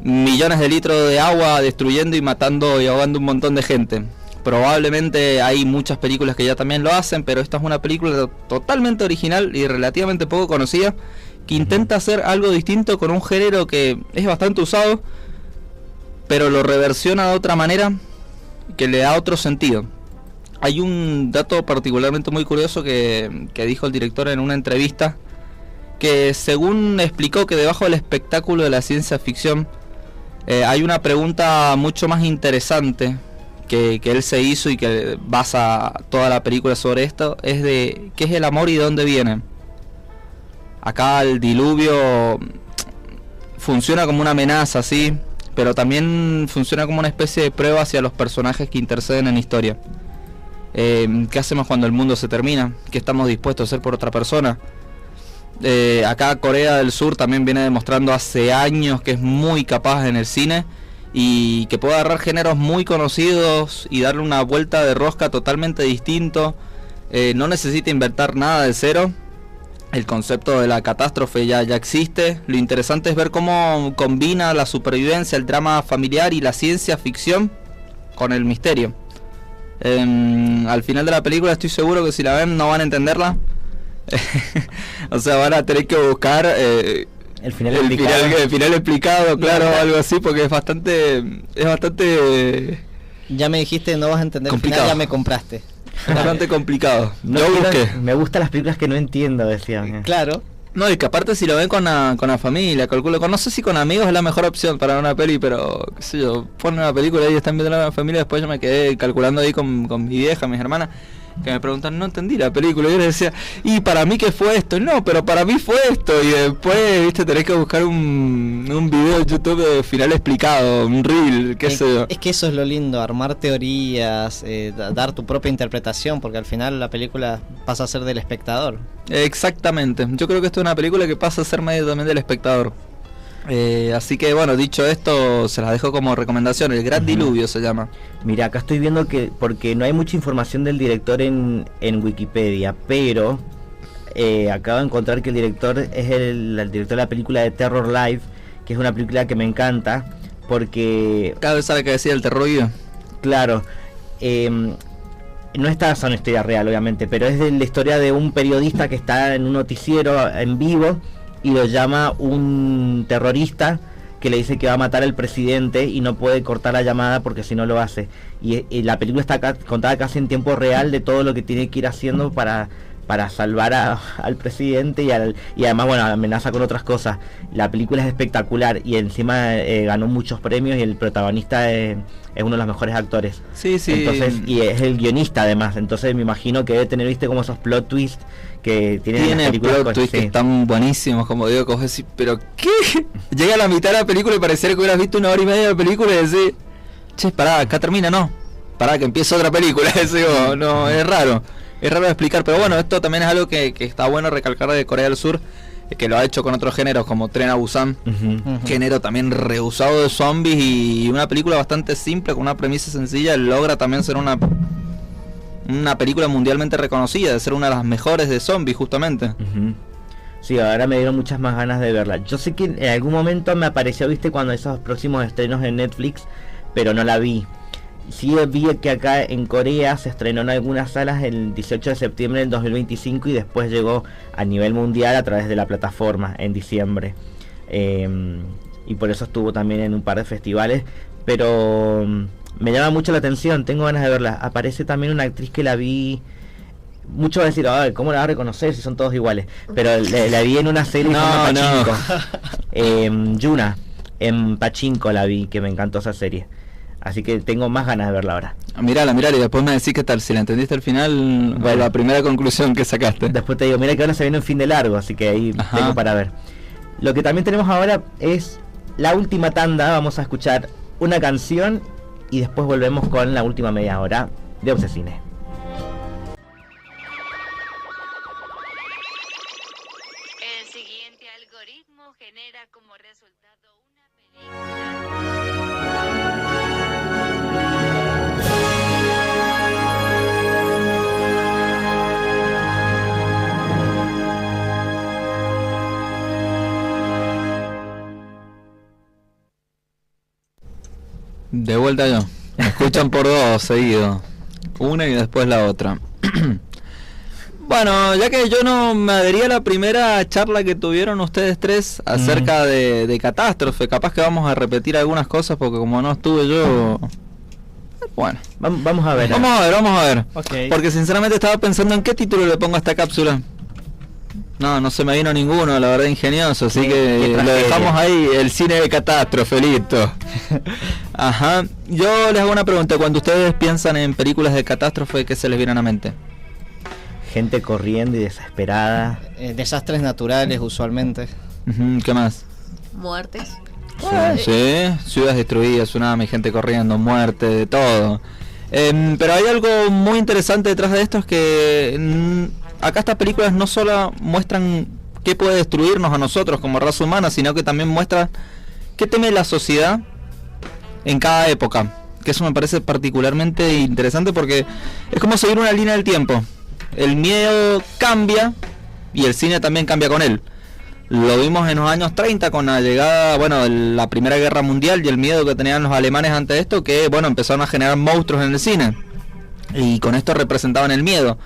millones de litros de agua destruyendo y matando y ahogando un montón de gente. Probablemente hay muchas películas que ya también lo hacen, pero esta es una película totalmente original y relativamente poco conocida, que intenta hacer algo distinto con un género que es bastante usado, pero lo reversiona de otra manera que le da otro sentido. Hay un dato particularmente muy curioso que dijo el director en una entrevista, que según explicó que debajo del espectáculo de la ciencia ficción hay una pregunta mucho más interesante que él se hizo y que basa toda la película sobre esto, es de qué es el amor y de dónde viene. Acá el diluvio funciona como una amenaza, sí, pero también funciona como una especie de prueba hacia los personajes que interceden en la historia. ¿Qué hacemos cuando el mundo se termina? ¿Qué estamos dispuestos a hacer por otra persona? Acá Corea del Sur también viene demostrando hace años que es muy capaz en el cine y que puede agarrar géneros muy conocidos y darle una vuelta de rosca totalmente distinto. No necesita inventar nada de cero. El concepto de la catástrofe ya existe. Lo interesante es ver cómo combina la supervivencia, el drama familiar y la ciencia ficción con el misterio. Al final de la película estoy seguro que si la ven no van a entenderla. O sea, van a tener que buscar el final explicado, claro, algo así, porque es bastante ya me dijiste no vas a entender complicado. El final, ya me compraste. Es bastante complicado. No, me gustan las películas que no entiendo, decían. Claro. No, y que aparte si lo ven con la familia, calculo, no sé si con amigos es la mejor opción para una peli, pero qué sé yo, ponen una película y están viendo la familia, después yo me quedé calculando ahí con mi vieja, mis hermanas, que me preguntan, no entendí la película, y yo les decía, y para mí ¿qué fue esto? No, pero para mí fue esto, y después, viste, tenés que buscar un video de YouTube de final explicado, un reel, qué sé yo. Es que eso es lo lindo, armar teorías, dar tu propia interpretación, porque al final la película pasa a ser del espectador. Exactamente, yo creo que esto es una película que pasa a ser medio también del espectador. Así que bueno, dicho esto, se las dejo como recomendación. El Gran Diluvio se llama. Mira, acá estoy viendo que, porque no hay mucha información del director en Wikipedia, pero acabo de encontrar que el director es el director de la película de Terror Live, que es una película que me encanta, porque... Cada vez sabe que decía el terror. Claro, no está basado en historia real, obviamente, pero es de la historia de un periodista que está en un noticiero en vivo y lo llama un terrorista que le dice que va a matar al presidente y no puede cortar la llamada porque si no lo hace. Y la película está contada casi en tiempo real de todo lo que tiene que ir haciendo para salvar al presidente y además, bueno, amenaza con otras cosas. La película es espectacular y encima ganó muchos premios y el protagonista es uno de los mejores actores. Sí. Entonces, y es el guionista además, entonces me imagino que debe tener, viste, como esos plot twists que tiene plot twists que están buenísimos, como digo, coges así, pero ¿qué? Llega a la mitad de la película y pareciera que hubieras visto 1 hora y media de película y decís, che, pará, acá termina, no, pará, que empieza otra película. No, es raro de explicar, pero bueno, esto también es algo que está bueno recalcar de Corea del Sur, que lo ha hecho con otros géneros como Tren a Busan, género también rehusado de zombies, y una película bastante simple, con una premisa sencilla, logra también ser una película mundialmente reconocida, de ser una de las mejores de zombies justamente. Sí, ahora me dieron muchas más ganas de verla. Yo sé que en algún momento me apareció, viste, cuando esos próximos estrenos en Netflix, pero no la vi. Sí vi que acá en Corea se estrenó en algunas salas el 18 de septiembre del 2025 y después llegó a nivel mundial a través de la plataforma en diciembre. Y por eso estuvo también en un par de festivales, pero me llama mucho la atención, tengo ganas de verla. Aparece también una actriz que la vi... Muchos van a decir, ay, ¿cómo la va a reconocer si son todos iguales? Pero la vi en una serie Pachinko. Yuna, en Pachinko la vi, que me encantó esa serie. Así que tengo más ganas de verla ahora. Mirala y después me decís qué tal, si la entendiste al final, bueno, la primera conclusión que sacaste. Después te digo, mira que ahora se viene un fin de largo, así que ahí tengo para ver. Lo que también tenemos ahora es la última tanda, vamos a escuchar una canción y después volvemos con la última media hora de Obsesine. El siguiente algoritmo genera como resultado una película. De vuelta yo. Me escuchan por dos seguido. Una y después la otra. Bueno, ya que yo no me adherí a la primera charla que tuvieron ustedes tres acerca de catástrofe, capaz que vamos a repetir algunas cosas porque como no estuve yo... Bueno, vamos a ver. Vamos a ver. Okay. Porque sinceramente estaba pensando en qué título le pongo a esta cápsula. No se me vino ninguno, la verdad, ingenioso, así que lo dejamos ahí, el cine de catástrofe, listo. Ajá, yo les hago una pregunta. Cuando ustedes piensan en películas de catástrofe, ¿qué se les viene a la mente? Gente corriendo y desesperada. Desastres naturales usualmente. ¿Qué más? Muertes. Sí, ciudades destruidas, tsunami, gente corriendo, muerte, de todo. Pero hay algo muy interesante detrás de esto, es que acá estas películas no solo muestran qué puede destruirnos a nosotros como raza humana, sino que también muestran qué teme la sociedad en cada época. Que eso me parece particularmente interesante porque es como seguir una línea del tiempo. El miedo cambia y el cine también cambia con él. Lo vimos en los años 30 con la llegada, de la Primera Guerra Mundial y el miedo que tenían los alemanes ante esto, que empezaron a generar monstruos en el cine. Y con esto representaban el miedo.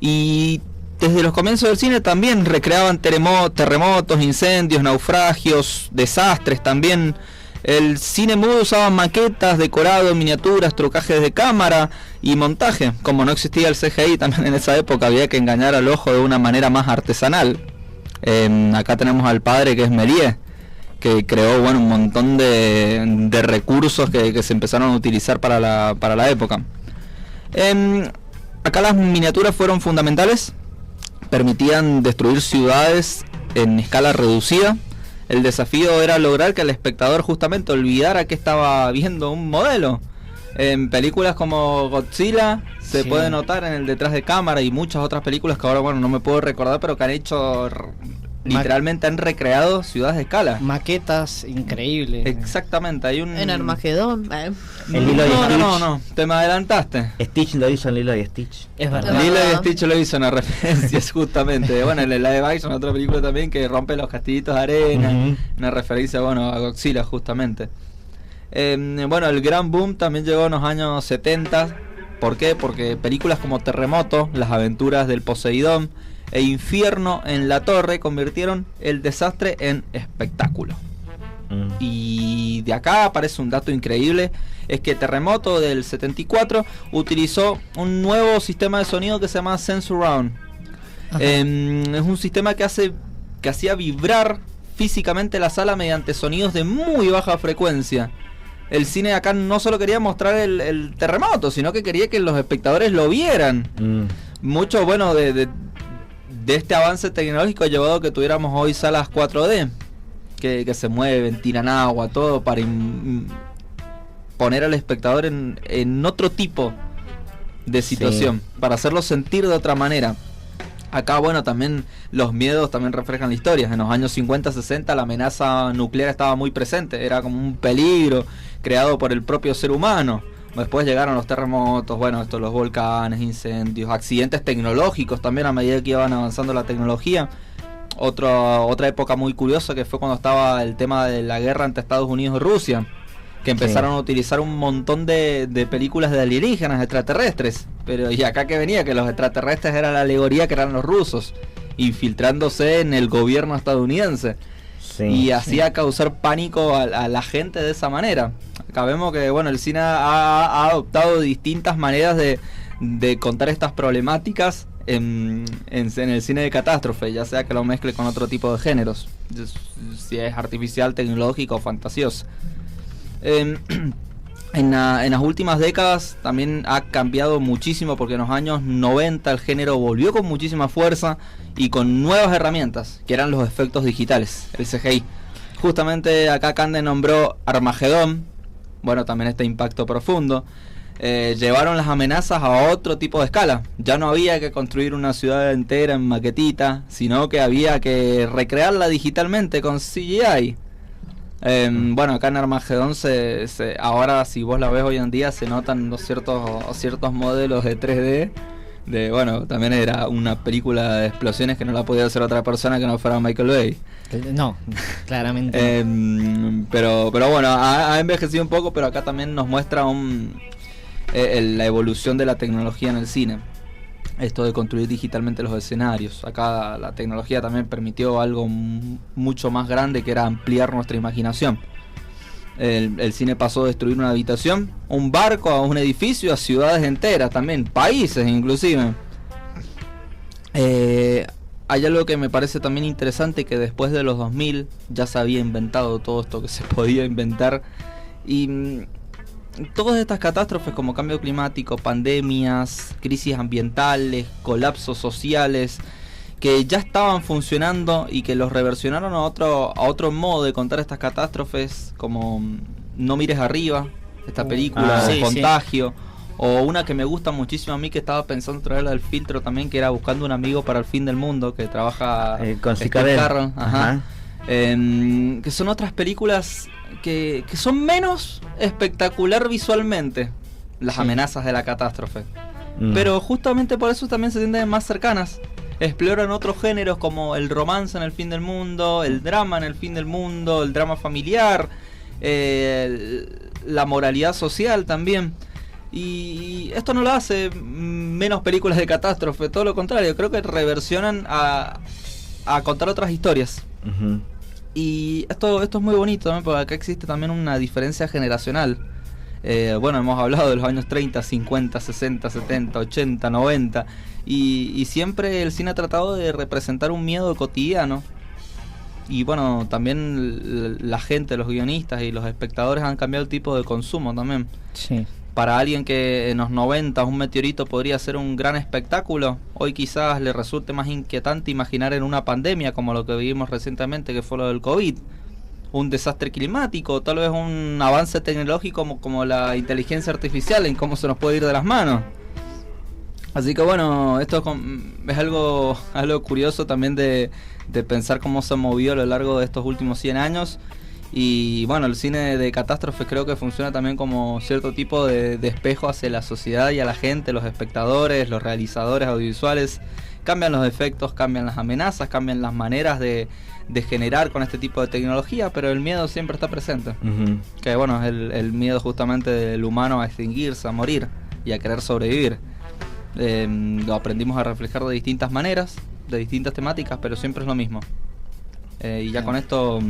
Y desde los comienzos del cine también recreaban terremotos, incendios, naufragios, desastres también. El cine mudo usaba maquetas, decorado, miniaturas, trucajes de cámara y montaje. Como no existía el CGI también en esa época, había que engañar al ojo de una manera más artesanal. Acá tenemos al padre, que es Méliès, que creó un montón de recursos que se empezaron a utilizar para la época. Acá las miniaturas fueron fundamentales, permitían destruir ciudades en escala reducida. El desafío era lograr que el espectador justamente olvidara que estaba viendo un modelo. En películas como Godzilla se puede notar en el detrás de cámara, y muchas otras películas que ahora no me puedo recordar, pero que han hecho literalmente han recreado ciudades de escala. Maquetas increíbles. Exactamente, hay un... En Armagedón. En Lilo y Stitch. No, te me adelantaste. Stitch lo hizo en Lilo y Stitch. Es verdad. Lilo y Stitch lo hizo una referencia justamente. En el live action, otra película también que rompe los castillitos de arena. Una referencia, a Godzilla justamente. El gran boom también llegó en los años 70. ¿Por qué? Porque películas como Terremoto, Las aventuras del Poseidón e Infierno en la Torre convirtieron el desastre en espectáculo. Y de acá aparece un dato increíble, es que Terremoto del 74 utilizó un nuevo sistema de sonido que se llama Sensurround. Es un sistema que hacía vibrar físicamente la sala mediante sonidos de muy baja frecuencia. El cine acá no solo quería mostrar el terremoto, sino que quería que los espectadores lo vieran. Mucho de este avance tecnológico ha llevado a que tuviéramos hoy salas 4D que se mueven, tiran agua, todo para poner al espectador en otro tipo de situación, para hacerlo sentir de otra manera. Acá también los miedos también reflejan la historia. En los años 50, 60 la amenaza nuclear estaba muy presente, era como un peligro creado por el propio ser humano. Después llegaron los terremotos, los volcanes, incendios, accidentes tecnológicos también a medida que iban avanzando la tecnología. Otra época muy curiosa que fue cuando estaba el tema de la guerra entre Estados Unidos y Rusia, que empezaron a utilizar un montón de películas de alienígenas, extraterrestres. Pero y acá que venía, que los extraterrestres eran la alegoría, que eran los rusos, infiltrándose en el gobierno estadounidense. Y hacía causar pánico a la gente de esa manera. Acá vemos que el cine ha adoptado distintas maneras de contar estas problemáticas en el cine de catástrofe, ya sea que lo mezcle con otro tipo de géneros, si es artificial, tecnológico o fantasioso. En las últimas décadas también ha cambiado muchísimo, porque en los años 90 el género volvió con muchísima fuerza y con nuevas herramientas, que eran los efectos digitales, el CGI. Justamente acá Cande nombró Armagedón, también este Impacto Profundo. Llevaron las amenazas a otro tipo de escala. Ya no había que construir una ciudad entera en maquetita, sino que había que recrearla digitalmente con CGI. Acá en Armagedón ahora, si vos la ves hoy en día, se notan ciertos modelos de 3D. También era una película de explosiones que no la podía hacer otra persona que no fuera Michael Bay. No, claramente. Pero ha envejecido un poco, pero acá también nos muestra la evolución de la tecnología en el cine. Esto de construir digitalmente los escenarios. Acá la tecnología también permitió algo mucho más grande, que era ampliar nuestra imaginación. El cine pasó de destruir una habitación, un barco, a un edificio, a ciudades enteras también, países inclusive. Hay algo que me parece también interesante, que después de los 2000 ya se había inventado todo esto que se podía inventar, y todas estas catástrofes como cambio climático, pandemias, crisis ambientales, colapsos sociales, que ya estaban funcionando y que los reversionaron a otro modo de contar estas catástrofes, como No mires arriba, esta película de Contagio, o una que me gusta muchísimo a mí, que estaba pensando traerla del filtro también, que era Buscando un amigo para el fin del mundo, que trabaja con Steve Carell, que son otras películas que son menos espectacular visualmente, las amenazas de la catástrofe, pero justamente por eso también se sienten más cercanas. Exploran otros géneros como el romance en el fin del mundo, el drama en el fin del mundo, el drama familiar, la moralidad social también. Y esto no lo hace menos películas de catástrofe, todo lo contrario, creo que reversionan a contar otras historias. Y esto es muy bonito, ¿no? Porque acá existe también una diferencia generacional. Bueno, hemos hablado de los años 30, 50, 60, 70, 80, 90 y siempre el cine ha tratado de representar un miedo cotidiano. Y bueno, también la gente, los guionistas y los espectadores han cambiado el tipo de consumo también. Sí. Para alguien que en los 90 un meteorito podría ser un gran espectáculo, hoy quizás le resulte más inquietante imaginar en una pandemia como lo que vivimos recientemente, que fue lo del COVID. Un desastre climático, tal vez un avance tecnológico como la inteligencia artificial, en cómo se nos puede ir de las manos. Así que bueno, esto es algo curioso también de pensar cómo se movió a lo largo de estos últimos 100 años. Y bueno, el cine de catástrofe creo que funciona también como cierto tipo de espejo hacia la sociedad y a la gente, los espectadores, los realizadores audiovisuales. Cambian los efectos, cambian las amenazas, cambian las maneras de generar con este tipo de tecnología, pero el miedo siempre está presente. Que bueno, es el miedo justamente del humano a extinguirse, a morir y a querer sobrevivir. Lo aprendimos a reflejar de distintas maneras, de distintas temáticas, pero siempre es lo mismo. Y ya con esto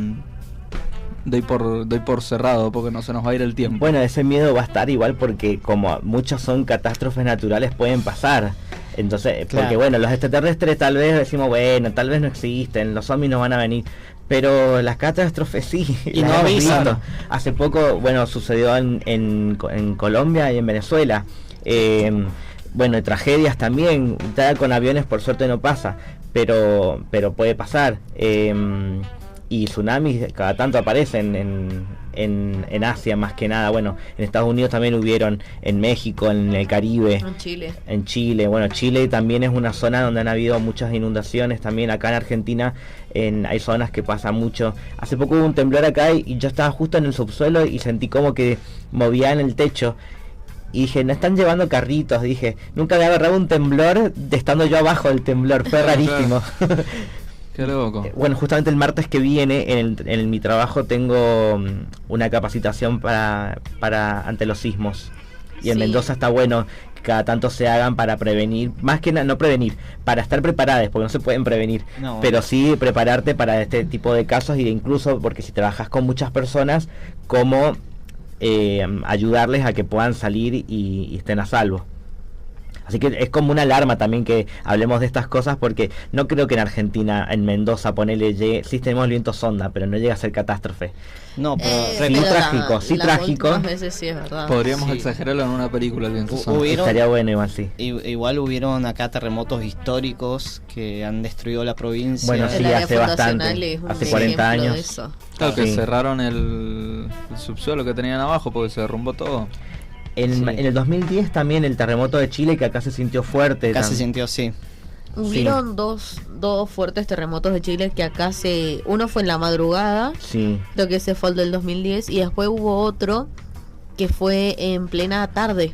doy por cerrado, porque no se nos va a ir el tiempo. Bueno, ese miedo va a estar igual porque como muchos son catástrofes naturales, pueden pasar. Entonces, porque bueno, los extraterrestres tal vez decimos, bueno, tal vez no existen, los zombies no van a venir, pero las catástrofes sí. Y no avisan. Hace poco, bueno, sucedió en Colombia y en Venezuela. Bueno, tragedias también, ya con aviones por suerte no pasa, pero puede pasar. Y tsunamis cada tanto aparecen en Asia más que nada. Bueno, en Estados Unidos también hubieron, en México, en el Caribe, en Chile. Bueno, Chile también es una zona donde han habido muchas inundaciones. También acá en Argentina hay zonas que pasa mucho. Hace poco hubo un temblor acá y yo estaba justo en el subsuelo y sentí como que movía en el techo. Y dije, no están llevando carritos. Dije, nunca había agarrado un temblor estando yo abajo del temblor. Fue rarísimo. Qué loco. Bueno, justamente el martes que viene en mi trabajo tengo una capacitación para ante los sismos. Y en Mendoza está bueno que cada tanto se hagan para prevenir, más que no prevenir, para estar preparados, porque no se pueden prevenir, pero sí prepararte para este tipo de casos, y incluso porque si trabajas con muchas personas, cómo ayudarles a que puedan salir y estén a salvo. Así que es como una alarma también que hablemos de estas cosas, porque no creo que en Argentina, en Mendoza, sí tenemos el viento sonda, pero no llega a ser catástrofe. No, pero sí trágico. Veces sí es verdad. Podríamos exagerarlo en una película, el viento sonda. Estaría bueno igual, sí. Igual hubieron acá terremotos hictóricos que han destruido la provincia. Bueno, sí, hace bastante, hace 40 años. Claro, que cerraron el subsuelo que tenían abajo porque se derrumbó todo. En el 2010 también el terremoto de Chile, que acá se sintió fuerte. Acá se sintió, sí. Hubieron dos fuertes terremotos de Chile que acá uno fue en la madrugada, creo que ese fue el del 2010, y después hubo otro que fue en plena tarde,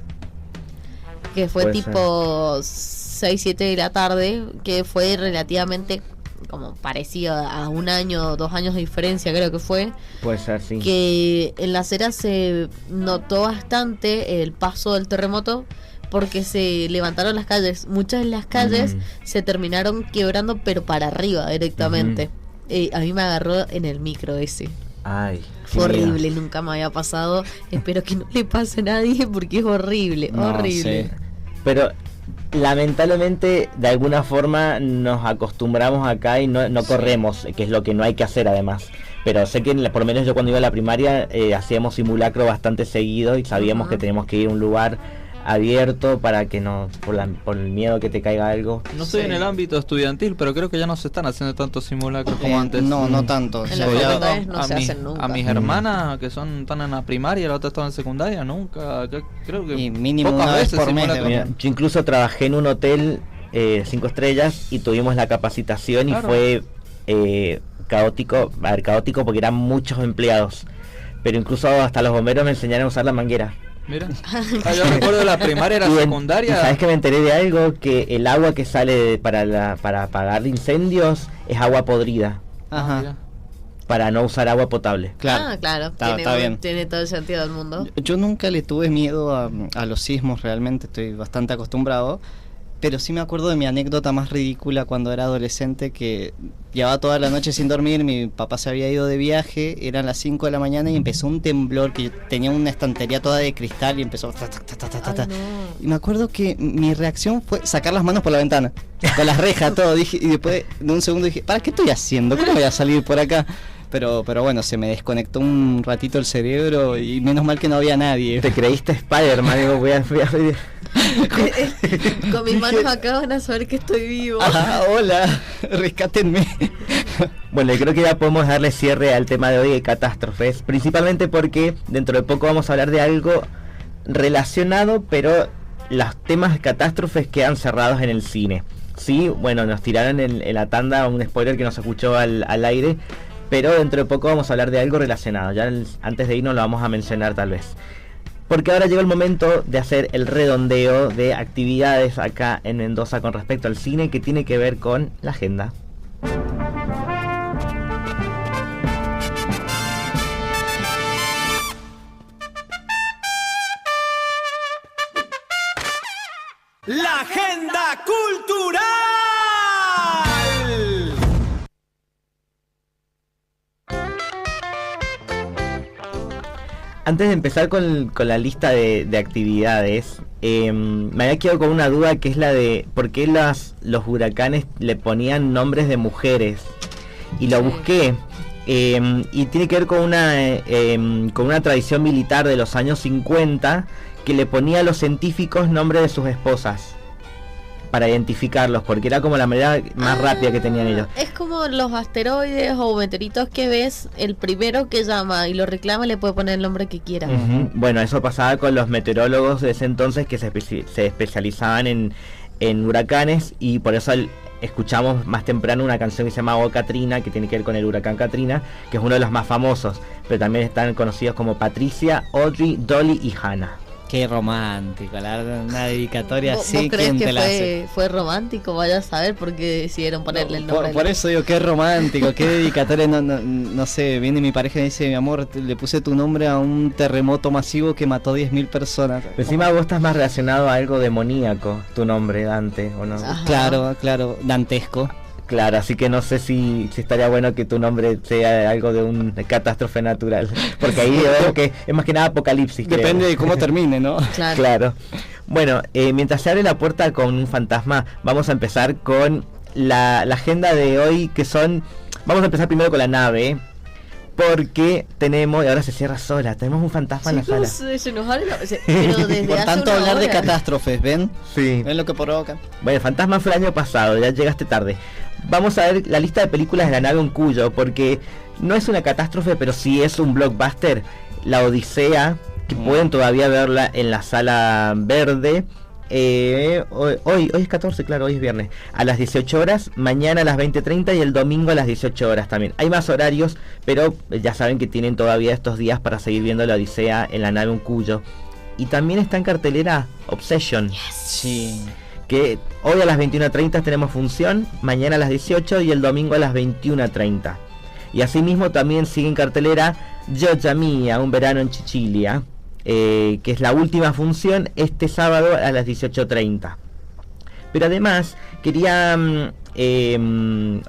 que fue tipo 6, 7 de la tarde, que fue relativamente como parecido a 1 año, 2 años de diferencia, creo que fue. Puede ser, sí. Que en las eras se notó bastante el paso del terremoto porque se levantaron las calles. Muchas de las calles se terminaron quebrando, pero para arriba directamente. A mí me agarró en el micro ese. Ay, fue horrible, nunca me había pasado. Espero que no le pase a nadie porque es horrible, horrible. Sí. Pero lamentablemente de alguna forma nos acostumbramos acá y no corremos, que es lo que no hay que hacer además, pero sé que por lo menos yo cuando iba a la primaria hacíamos simulacro bastante seguido y sabíamos que teníamos que ir a un lugar abierto para que no, por el miedo que te caiga algo. No estoy en el ámbito estudiantil, pero creo que ya no se están haciendo tantos simulacros como antes. No tanto. En la facultad no se hacen nunca. A mis hermanas que están en la primaria, la otra estaba en secundaria, nunca, creo que y mínimo pocas una vez veces por mes. Mira, yo incluso trabajé en un hotel 5 estrellas y tuvimos la capacitación, claro. Y fue caótico porque eran muchos empleados, pero incluso hasta los bomberos me enseñaron a usar la manguera. Mira, yo recuerdo la primaria, era secundaria. Y sabes que me enteré de algo, que el agua que sale para apagar incendios es agua podrida. Ajá. Para no usar agua potable. Claro. Está bien. Tiene todo el sentido del mundo. Yo nunca le tuve miedo a los sismos, realmente estoy bastante acostumbrado. Pero sí me acuerdo de mi anécdota más ridícula cuando era adolescente, que llevaba toda la noche sin dormir, mi papá se había ido de viaje, eran las 5 de la mañana y empezó un temblor, que yo tenía una estantería toda de cristal y empezó No. Y me acuerdo que mi reacción fue sacar las manos por la ventana, con las rejas, todo, dije, y después de un segundo dije, ¿para qué estoy haciendo? ¿Cómo voy a salir por acá? Pero bueno, se me desconectó un ratito el cerebro y menos mal que no había nadie. Te creíste Spider-Man, digo, voy a Con mis manos acá van a saber que estoy vivo. Hola, rescátenme. Bueno, yo creo que ya podemos darle cierre al tema de hoy de catástrofes, principalmente porque dentro de poco vamos a hablar de algo relacionado, pero los temas de catástrofes quedan cerrados en el cine. Sí, bueno, nos tiraron en la tanda un spoiler que nos escuchó al aire, pero dentro de poco vamos a hablar de algo relacionado. Ya antes de irnos lo vamos a mencionar tal vez. Porque ahora llegó el momento de hacer el redondeo de actividades acá en Mendoza con respecto al cine, que tiene que ver con la agenda. La agenda cultural. Antes de empezar con la lista de actividades, me había quedado con una duda, que es la de por qué los huracanes le ponían nombres de mujeres. Y lo busqué, y tiene que ver con una tradición militar de los años 50, que le ponía a los científicos nombres de sus esposas para identificarlos, porque era como la manera más rápida que tenían ellos. Es como los asteroides o meteoritos que ves, el primero que llama y lo reclama le puede poner el nombre que quiera. Bueno, eso pasaba con los meteorólogos de ese entonces, que se especializaban en huracanes, y por eso escuchamos más temprano una canción que se llama Oh Katrina, que tiene que ver con el huracán Katrina, que es uno de los más famosos, pero también están conocidos como Patricia, Audrey, Dolly y Hannah. Qué romántico, una dedicatoria así. ¿Vos crees ¿quién que te la hace? fue romántico? Vaya a saber por qué decidieron ponerle el nombre. Por eso digo, qué romántico, qué dedicatoria. No sé, viene mi pareja y me dice, mi amor, le puse tu nombre a un terremoto masivo que mató 10.000 personas. Encima vos estás más relacionado a algo demoníaco, tu nombre, Dante, ¿o no? Ajá. Claro, dantesco. Claro, así que no sé si estaría bueno que tu nombre sea algo de una catástrofe natural, porque ahí veo que es más que nada apocalipsis. Depende creo. de cómo termine, ¿no? Claro. Bueno, mientras se abre la puerta con un fantasma, vamos a empezar con la agenda de hoy, que son... Vamos a empezar primero con la nave, porque tenemos, y ahora se cierra sola, tenemos un fantasma en la sala. Se nos abre pero desde Por hace tanto una hablar de hora. catástrofes, ¿ven? Sí. ¿Ven lo que provocan? Bueno, el fantasma fue el año pasado, ya llegaste tarde. Vamos a ver la lista de películas de la nave Oncuyo, porque no es una catástrofe, pero sí es un blockbuster. La Odisea, que pueden todavía verla en la sala verde. Hoy es 14, claro, hoy es viernes. A las 18 horas, mañana a las 20:30 y el domingo a las 18 horas también. Hay más horarios, pero ya saben que tienen todavía estos días para seguir viendo la Odisea en la nave Oncuyo. Y también está en cartelera Obsession. Sí. Que hoy a las 21:30 tenemos función, mañana a las 18 y el domingo a las 21:30. Y asimismo también sigue en cartelera Gioia Mia, un verano en Sicilia, que es la última función este sábado a las 18:30. Pero además quería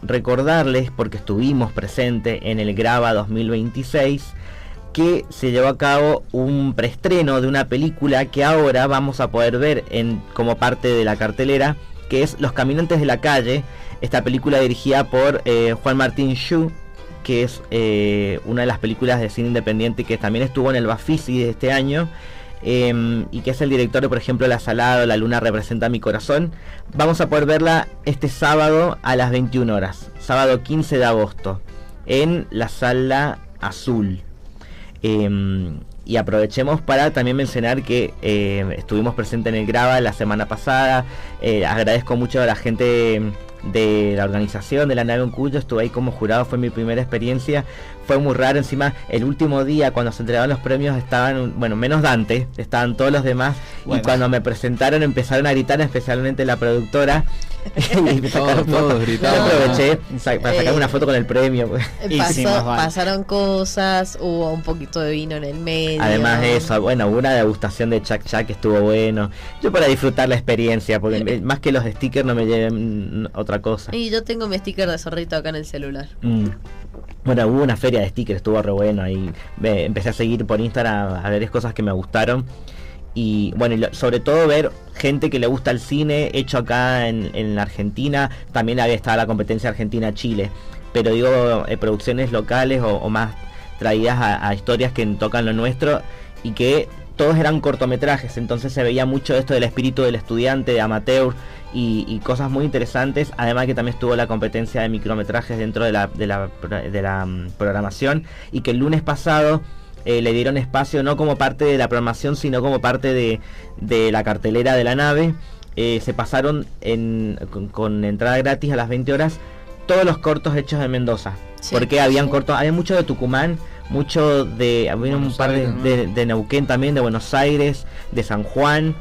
recordarles, porque estuvimos presentes en el Grava 2026, que se llevó a cabo un preestreno de una película que ahora vamos a poder ver como parte de la cartelera, que es Los Caminantes de la Calle, esta película dirigida por Juan Martín Xu, que es una de las películas de cine independiente que también estuvo en el Bafisi de este año, y que es el director de, por ejemplo, La Salada, La Luna representa mi corazón. Vamos a poder verla este sábado a las 21 horas, sábado 15 de agosto, en la Sala Azul. Y aprovechemos para también mencionar que estuvimos presentes en el Grava la semana pasada. Agradezco mucho a la gente de la organización de la nave en Cuyo, estuve ahí como jurado, fue mi primera experiencia, fue muy raro. Encima el último día cuando se entregaban los premios estaban, bueno, menos Dante, estaban todos los demás, bueno. Y cuando me presentaron empezaron a gritar, especialmente la productora, y me sacaron todos gritaban. Aproveché para sacar una foto con el premio. Pasaron cosas, hubo un poquito de vino en el medio. Además de eso, bueno, hubo una degustación de Chac Chac que estuvo bueno. Yo para disfrutar la experiencia, porque más que los stickers no me lleven otra cosa. Y yo tengo mi sticker de zorrito acá en el celular. Bueno, hubo una feria de stickers, estuvo re bueno. Ahí empecé a seguir por Instagram a ver cosas que me gustaron. Y bueno, sobre todo ver gente que le gusta el cine hecho acá en la Argentina. También había estado la competencia Argentina-Chile, pero digo, producciones locales o más traídas a historias que tocan lo nuestro, y que todos eran cortometrajes, entonces se veía mucho esto del espíritu del estudiante, de amateur, y cosas muy interesantes. Además que también estuvo la competencia de micrometrajes dentro de la programación, y que el lunes pasado le dieron espacio no como parte de la programación, sino como parte de la cartelera de la nave. Se pasaron con entrada gratis a las 20 horas todos los cortos hechos en Mendoza, sí, porque habían cortos, había mucho de Tucumán, había un par de Neuquén también, de Buenos Aires, de San Juan,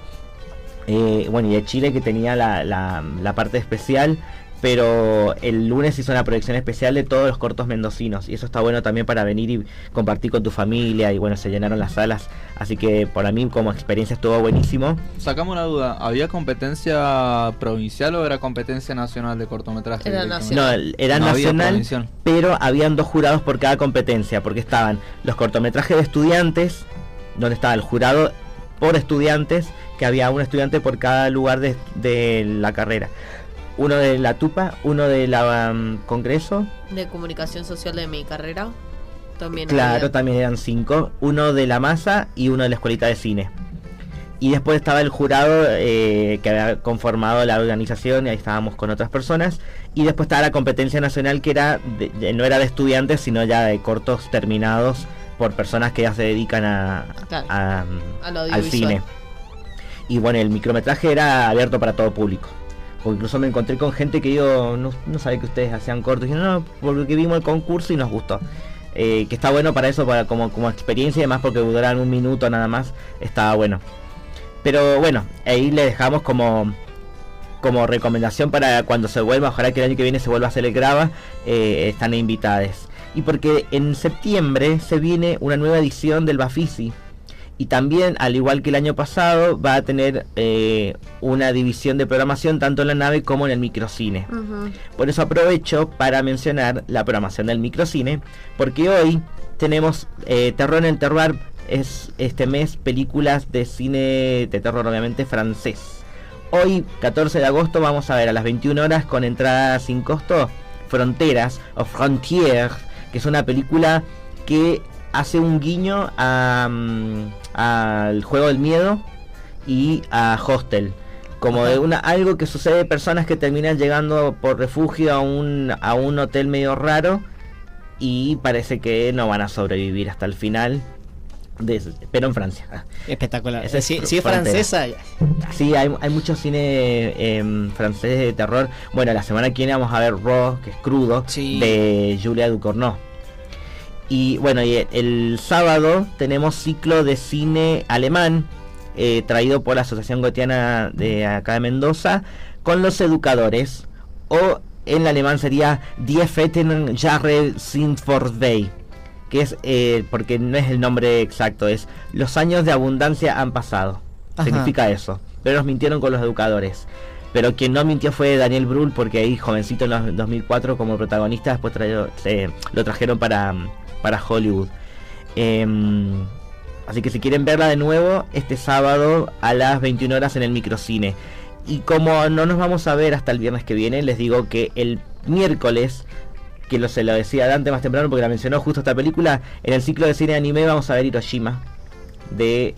bueno, y de Chile, que tenía la parte especial. Pero el lunes hizo una proyección especial de todos los cortos mendocinos, y eso está bueno también para venir y compartir con tu familia. Y bueno, se llenaron las salas, así que para mí como experiencia estuvo buenísimo. Sacamos una duda, ¿había competencia provincial o era competencia nacional de cortometraje? Era nacional. No, era nacional, pero habían 2 jurados por cada competencia, porque estaban los cortometrajes de estudiantes, donde estaba el jurado por estudiantes, que había un estudiante por cada lugar de la carrera. Uno de la TUPA, uno de la Congreso de Comunicación Social de mi carrera también. Claro, también eran 5. Uno de la Masa y uno de la Escuelita de Cine. Y después estaba el jurado que había conformado la organización, y ahí estábamos con otras personas. Y después estaba la competencia nacional, que era no era de estudiantes, sino ya de cortos terminados por personas que ya se dedican al cine. Y bueno, el micrometraje era abierto para todo público. Porque incluso me encontré con gente que yo no sabía que ustedes hacían cortos, y no, porque vimos el concurso y nos gustó. Que está bueno para eso, para como experiencia, y además porque duran 1 minuto nada más, estaba bueno. Pero bueno, ahí le dejamos como recomendación para cuando se vuelva, ojalá que el año que viene se vuelva a hacer el Grava, están invitadas. Y porque en septiembre se viene una nueva edición del Bafisi, y también, al igual que el año pasado, va a tener una división de programación tanto en la nave como en el microcine. Por eso aprovecho para mencionar la programación del microcine, porque hoy tenemos Terror en el Terroir, es este mes películas de cine de terror, obviamente francés. Hoy, 14 de agosto, vamos a ver a las 21 horas con entrada sin costo Fronteras o Frontières, que es una película que hace un guiño al Juego del Miedo y a Hostel, como de algo que sucede de personas que terminan llegando por refugio a un hotel medio raro, y parece que no van a sobrevivir hasta el final, pero en Francia. Espectacular. Si es francesa. Sí, hay mucho cine francés de terror. Bueno, la semana que viene vamos a ver Raw, que es crudo, sí, de Julia Ducournau. Y bueno, y el sábado tenemos ciclo de cine alemán, traído por la Asociación Goetiana de acá de Mendoza, con Los Educadores, o en alemán sería Die Fetten Jahre sind vorbei, que es, porque no es el nombre exacto, es Los años de abundancia han pasado. Ajá. Significa eso, pero nos mintieron con Los Educadores. Pero quien no mintió fue Daniel Brühl, porque ahí jovencito en 2004 como protagonista, después lo trajeron para Hollywood. Así que si quieren verla de nuevo, este sábado a las 21 horas en el microcine. Y como no nos vamos a ver hasta el viernes que viene, les digo que el miércoles que se lo decía Dante más temprano porque la mencionó justo esta película. En el ciclo de cine de anime vamos a ver Hiroshima, del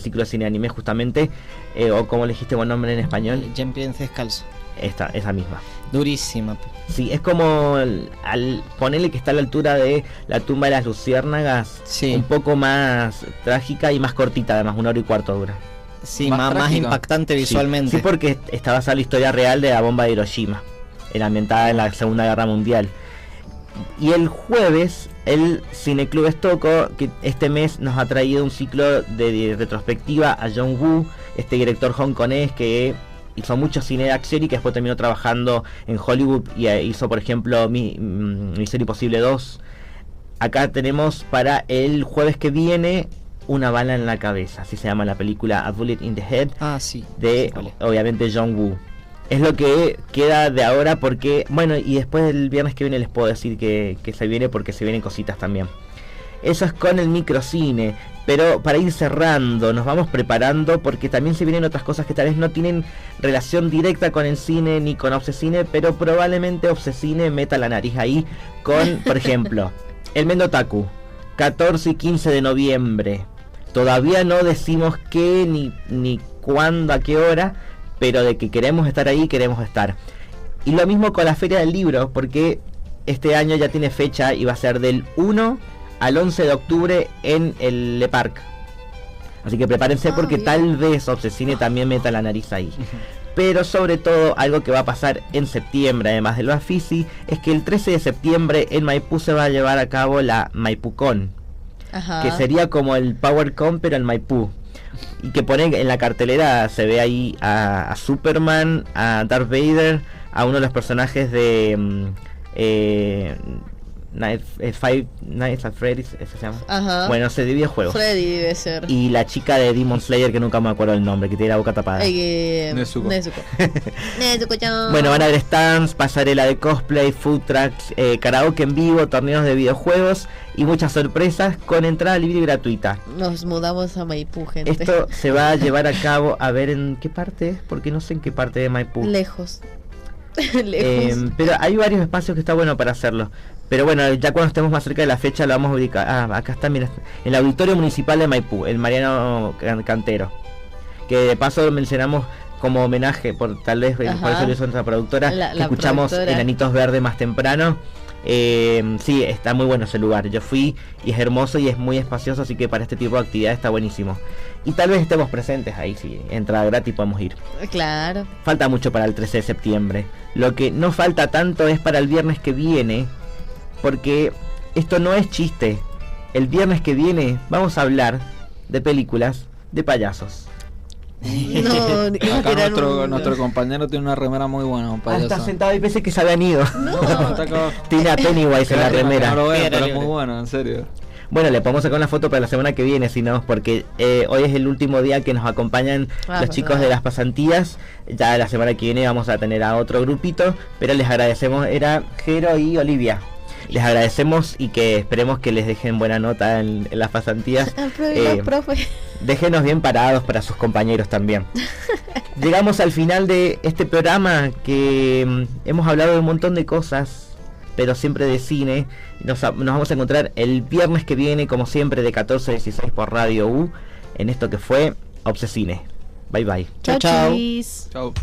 ciclo de cine de anime justamente, o como le dijiste buen nombre en español. Jean-Pierre Descalzo. Esa misma. Durísima. Sí, es como al ponerle que está a la altura de La tumba de las luciérnagas, sí. Un poco más trágica y más cortita, además 1 hora y cuarto dura. Sí, más impactante visualmente. Sí, porque está basada en la historia real de la bomba de Hiroshima, ambientada en la Segunda Guerra Mundial. Y el jueves, el Cineclub Estoco, que este mes nos ha traído un ciclo de retrospectiva a John Woo, este director hongkonés que hizo mucho cine de acción y que después terminó trabajando en Hollywood y hizo, por ejemplo, Misión Imposible 2. Acá tenemos para el jueves que viene Una bala en la cabeza, así se llama la película, A Bullet in the Head, sí, de obviamente John Woo. Es lo que queda de ahora porque, bueno, y después del viernes que viene les puedo decir que se viene porque se vienen cositas también. Eso es con el microcine, pero para ir cerrando, nos vamos preparando porque también se vienen otras cosas que tal vez no tienen relación directa con el cine ni con Obsecine, pero probablemente Obsecine meta la nariz ahí con, por ejemplo, el Mendotaku, 14 y 15 de noviembre. Todavía no decimos qué, ni cuándo, a qué hora, pero de que queremos estar ahí, queremos estar. Y lo mismo con la Feria del Libro, porque este año ya tiene fecha y va a ser del 1 al 11 de octubre en el Le Parc. Así que prepárense porque bien. Tal vez Obsecine también meta la nariz ahí. Pero sobre todo, algo que va a pasar en septiembre, además del Bafisi, es que el 13 de septiembre en Maipú se va a llevar a cabo la MaipuCon. Ajá. Que sería como el PowerCon pero en Maipú. Y que pone en la cartelera, se ve ahí a Superman, a Darth Vader, a uno de los personajes de Five Nights at Freddy's, eso se llama. Ajá. Bueno, no sé, de videojuegos. Freddy debe ser. Y la chica de Demon Slayer, que nunca me acuerdo el nombre, que tiene la boca tapada. Nezuko. Bueno, van a haber stands, pasarela de cosplay, food trucks, karaoke en vivo, torneos de videojuegos y muchas sorpresas con entrada libre y gratuita. Nos mudamos a Maipú, gente. Esto se va a llevar a cabo, a ver en qué parte, porque no sé en qué parte de Maipú. Lejos. Pero hay varios espacios que está bueno para hacerlo. Pero bueno, ya cuando estemos más cerca de la fecha lo vamos a ubicar. Acá está, mira, el Auditorio Municipal de Maipú, el Mariano Cantero, que de paso lo mencionamos como homenaje, por tal vez por eso lo hizo nuestra productora, que escuchamos Enanitos Verdes más temprano. Sí, está muy bueno ese lugar. Yo fui y es hermoso y es muy espacioso, así que para este tipo de actividad está buenísimo. Y tal vez estemos presentes ahí, si entrada gratis podemos ir. Claro. Falta mucho para el 13 de septiembre. Lo que no falta tanto es para el viernes que viene, porque esto no es chiste. El viernes que viene vamos a hablar de películas de payasos. No, acá nuestro compañero tiene una remera muy buena, un payaso. Está sentado y pensé que se habían ido. No. Tiene a Pennywise en la remera. No lo veo, pero es muy bueno, en serio. Bueno, le podemos sacar una foto para la semana que viene, si no, porque hoy es el último día que nos acompañan los chicos de las pasantías. Ya la semana que viene vamos a tener a otro grupito, pero les agradecemos, era Jero y Olivia. Les agradecemos y que esperemos que les dejen buena nota en las pasantías. Déjenos bien parados para sus compañeros también. Llegamos al final de este programa que hemos hablado de un montón de cosas, pero siempre de cine. Nos vamos a encontrar el viernes que viene, como siempre, de 14 a 16 por Radio U, en esto que fue Obsecine. Bye bye. Chau. Chau.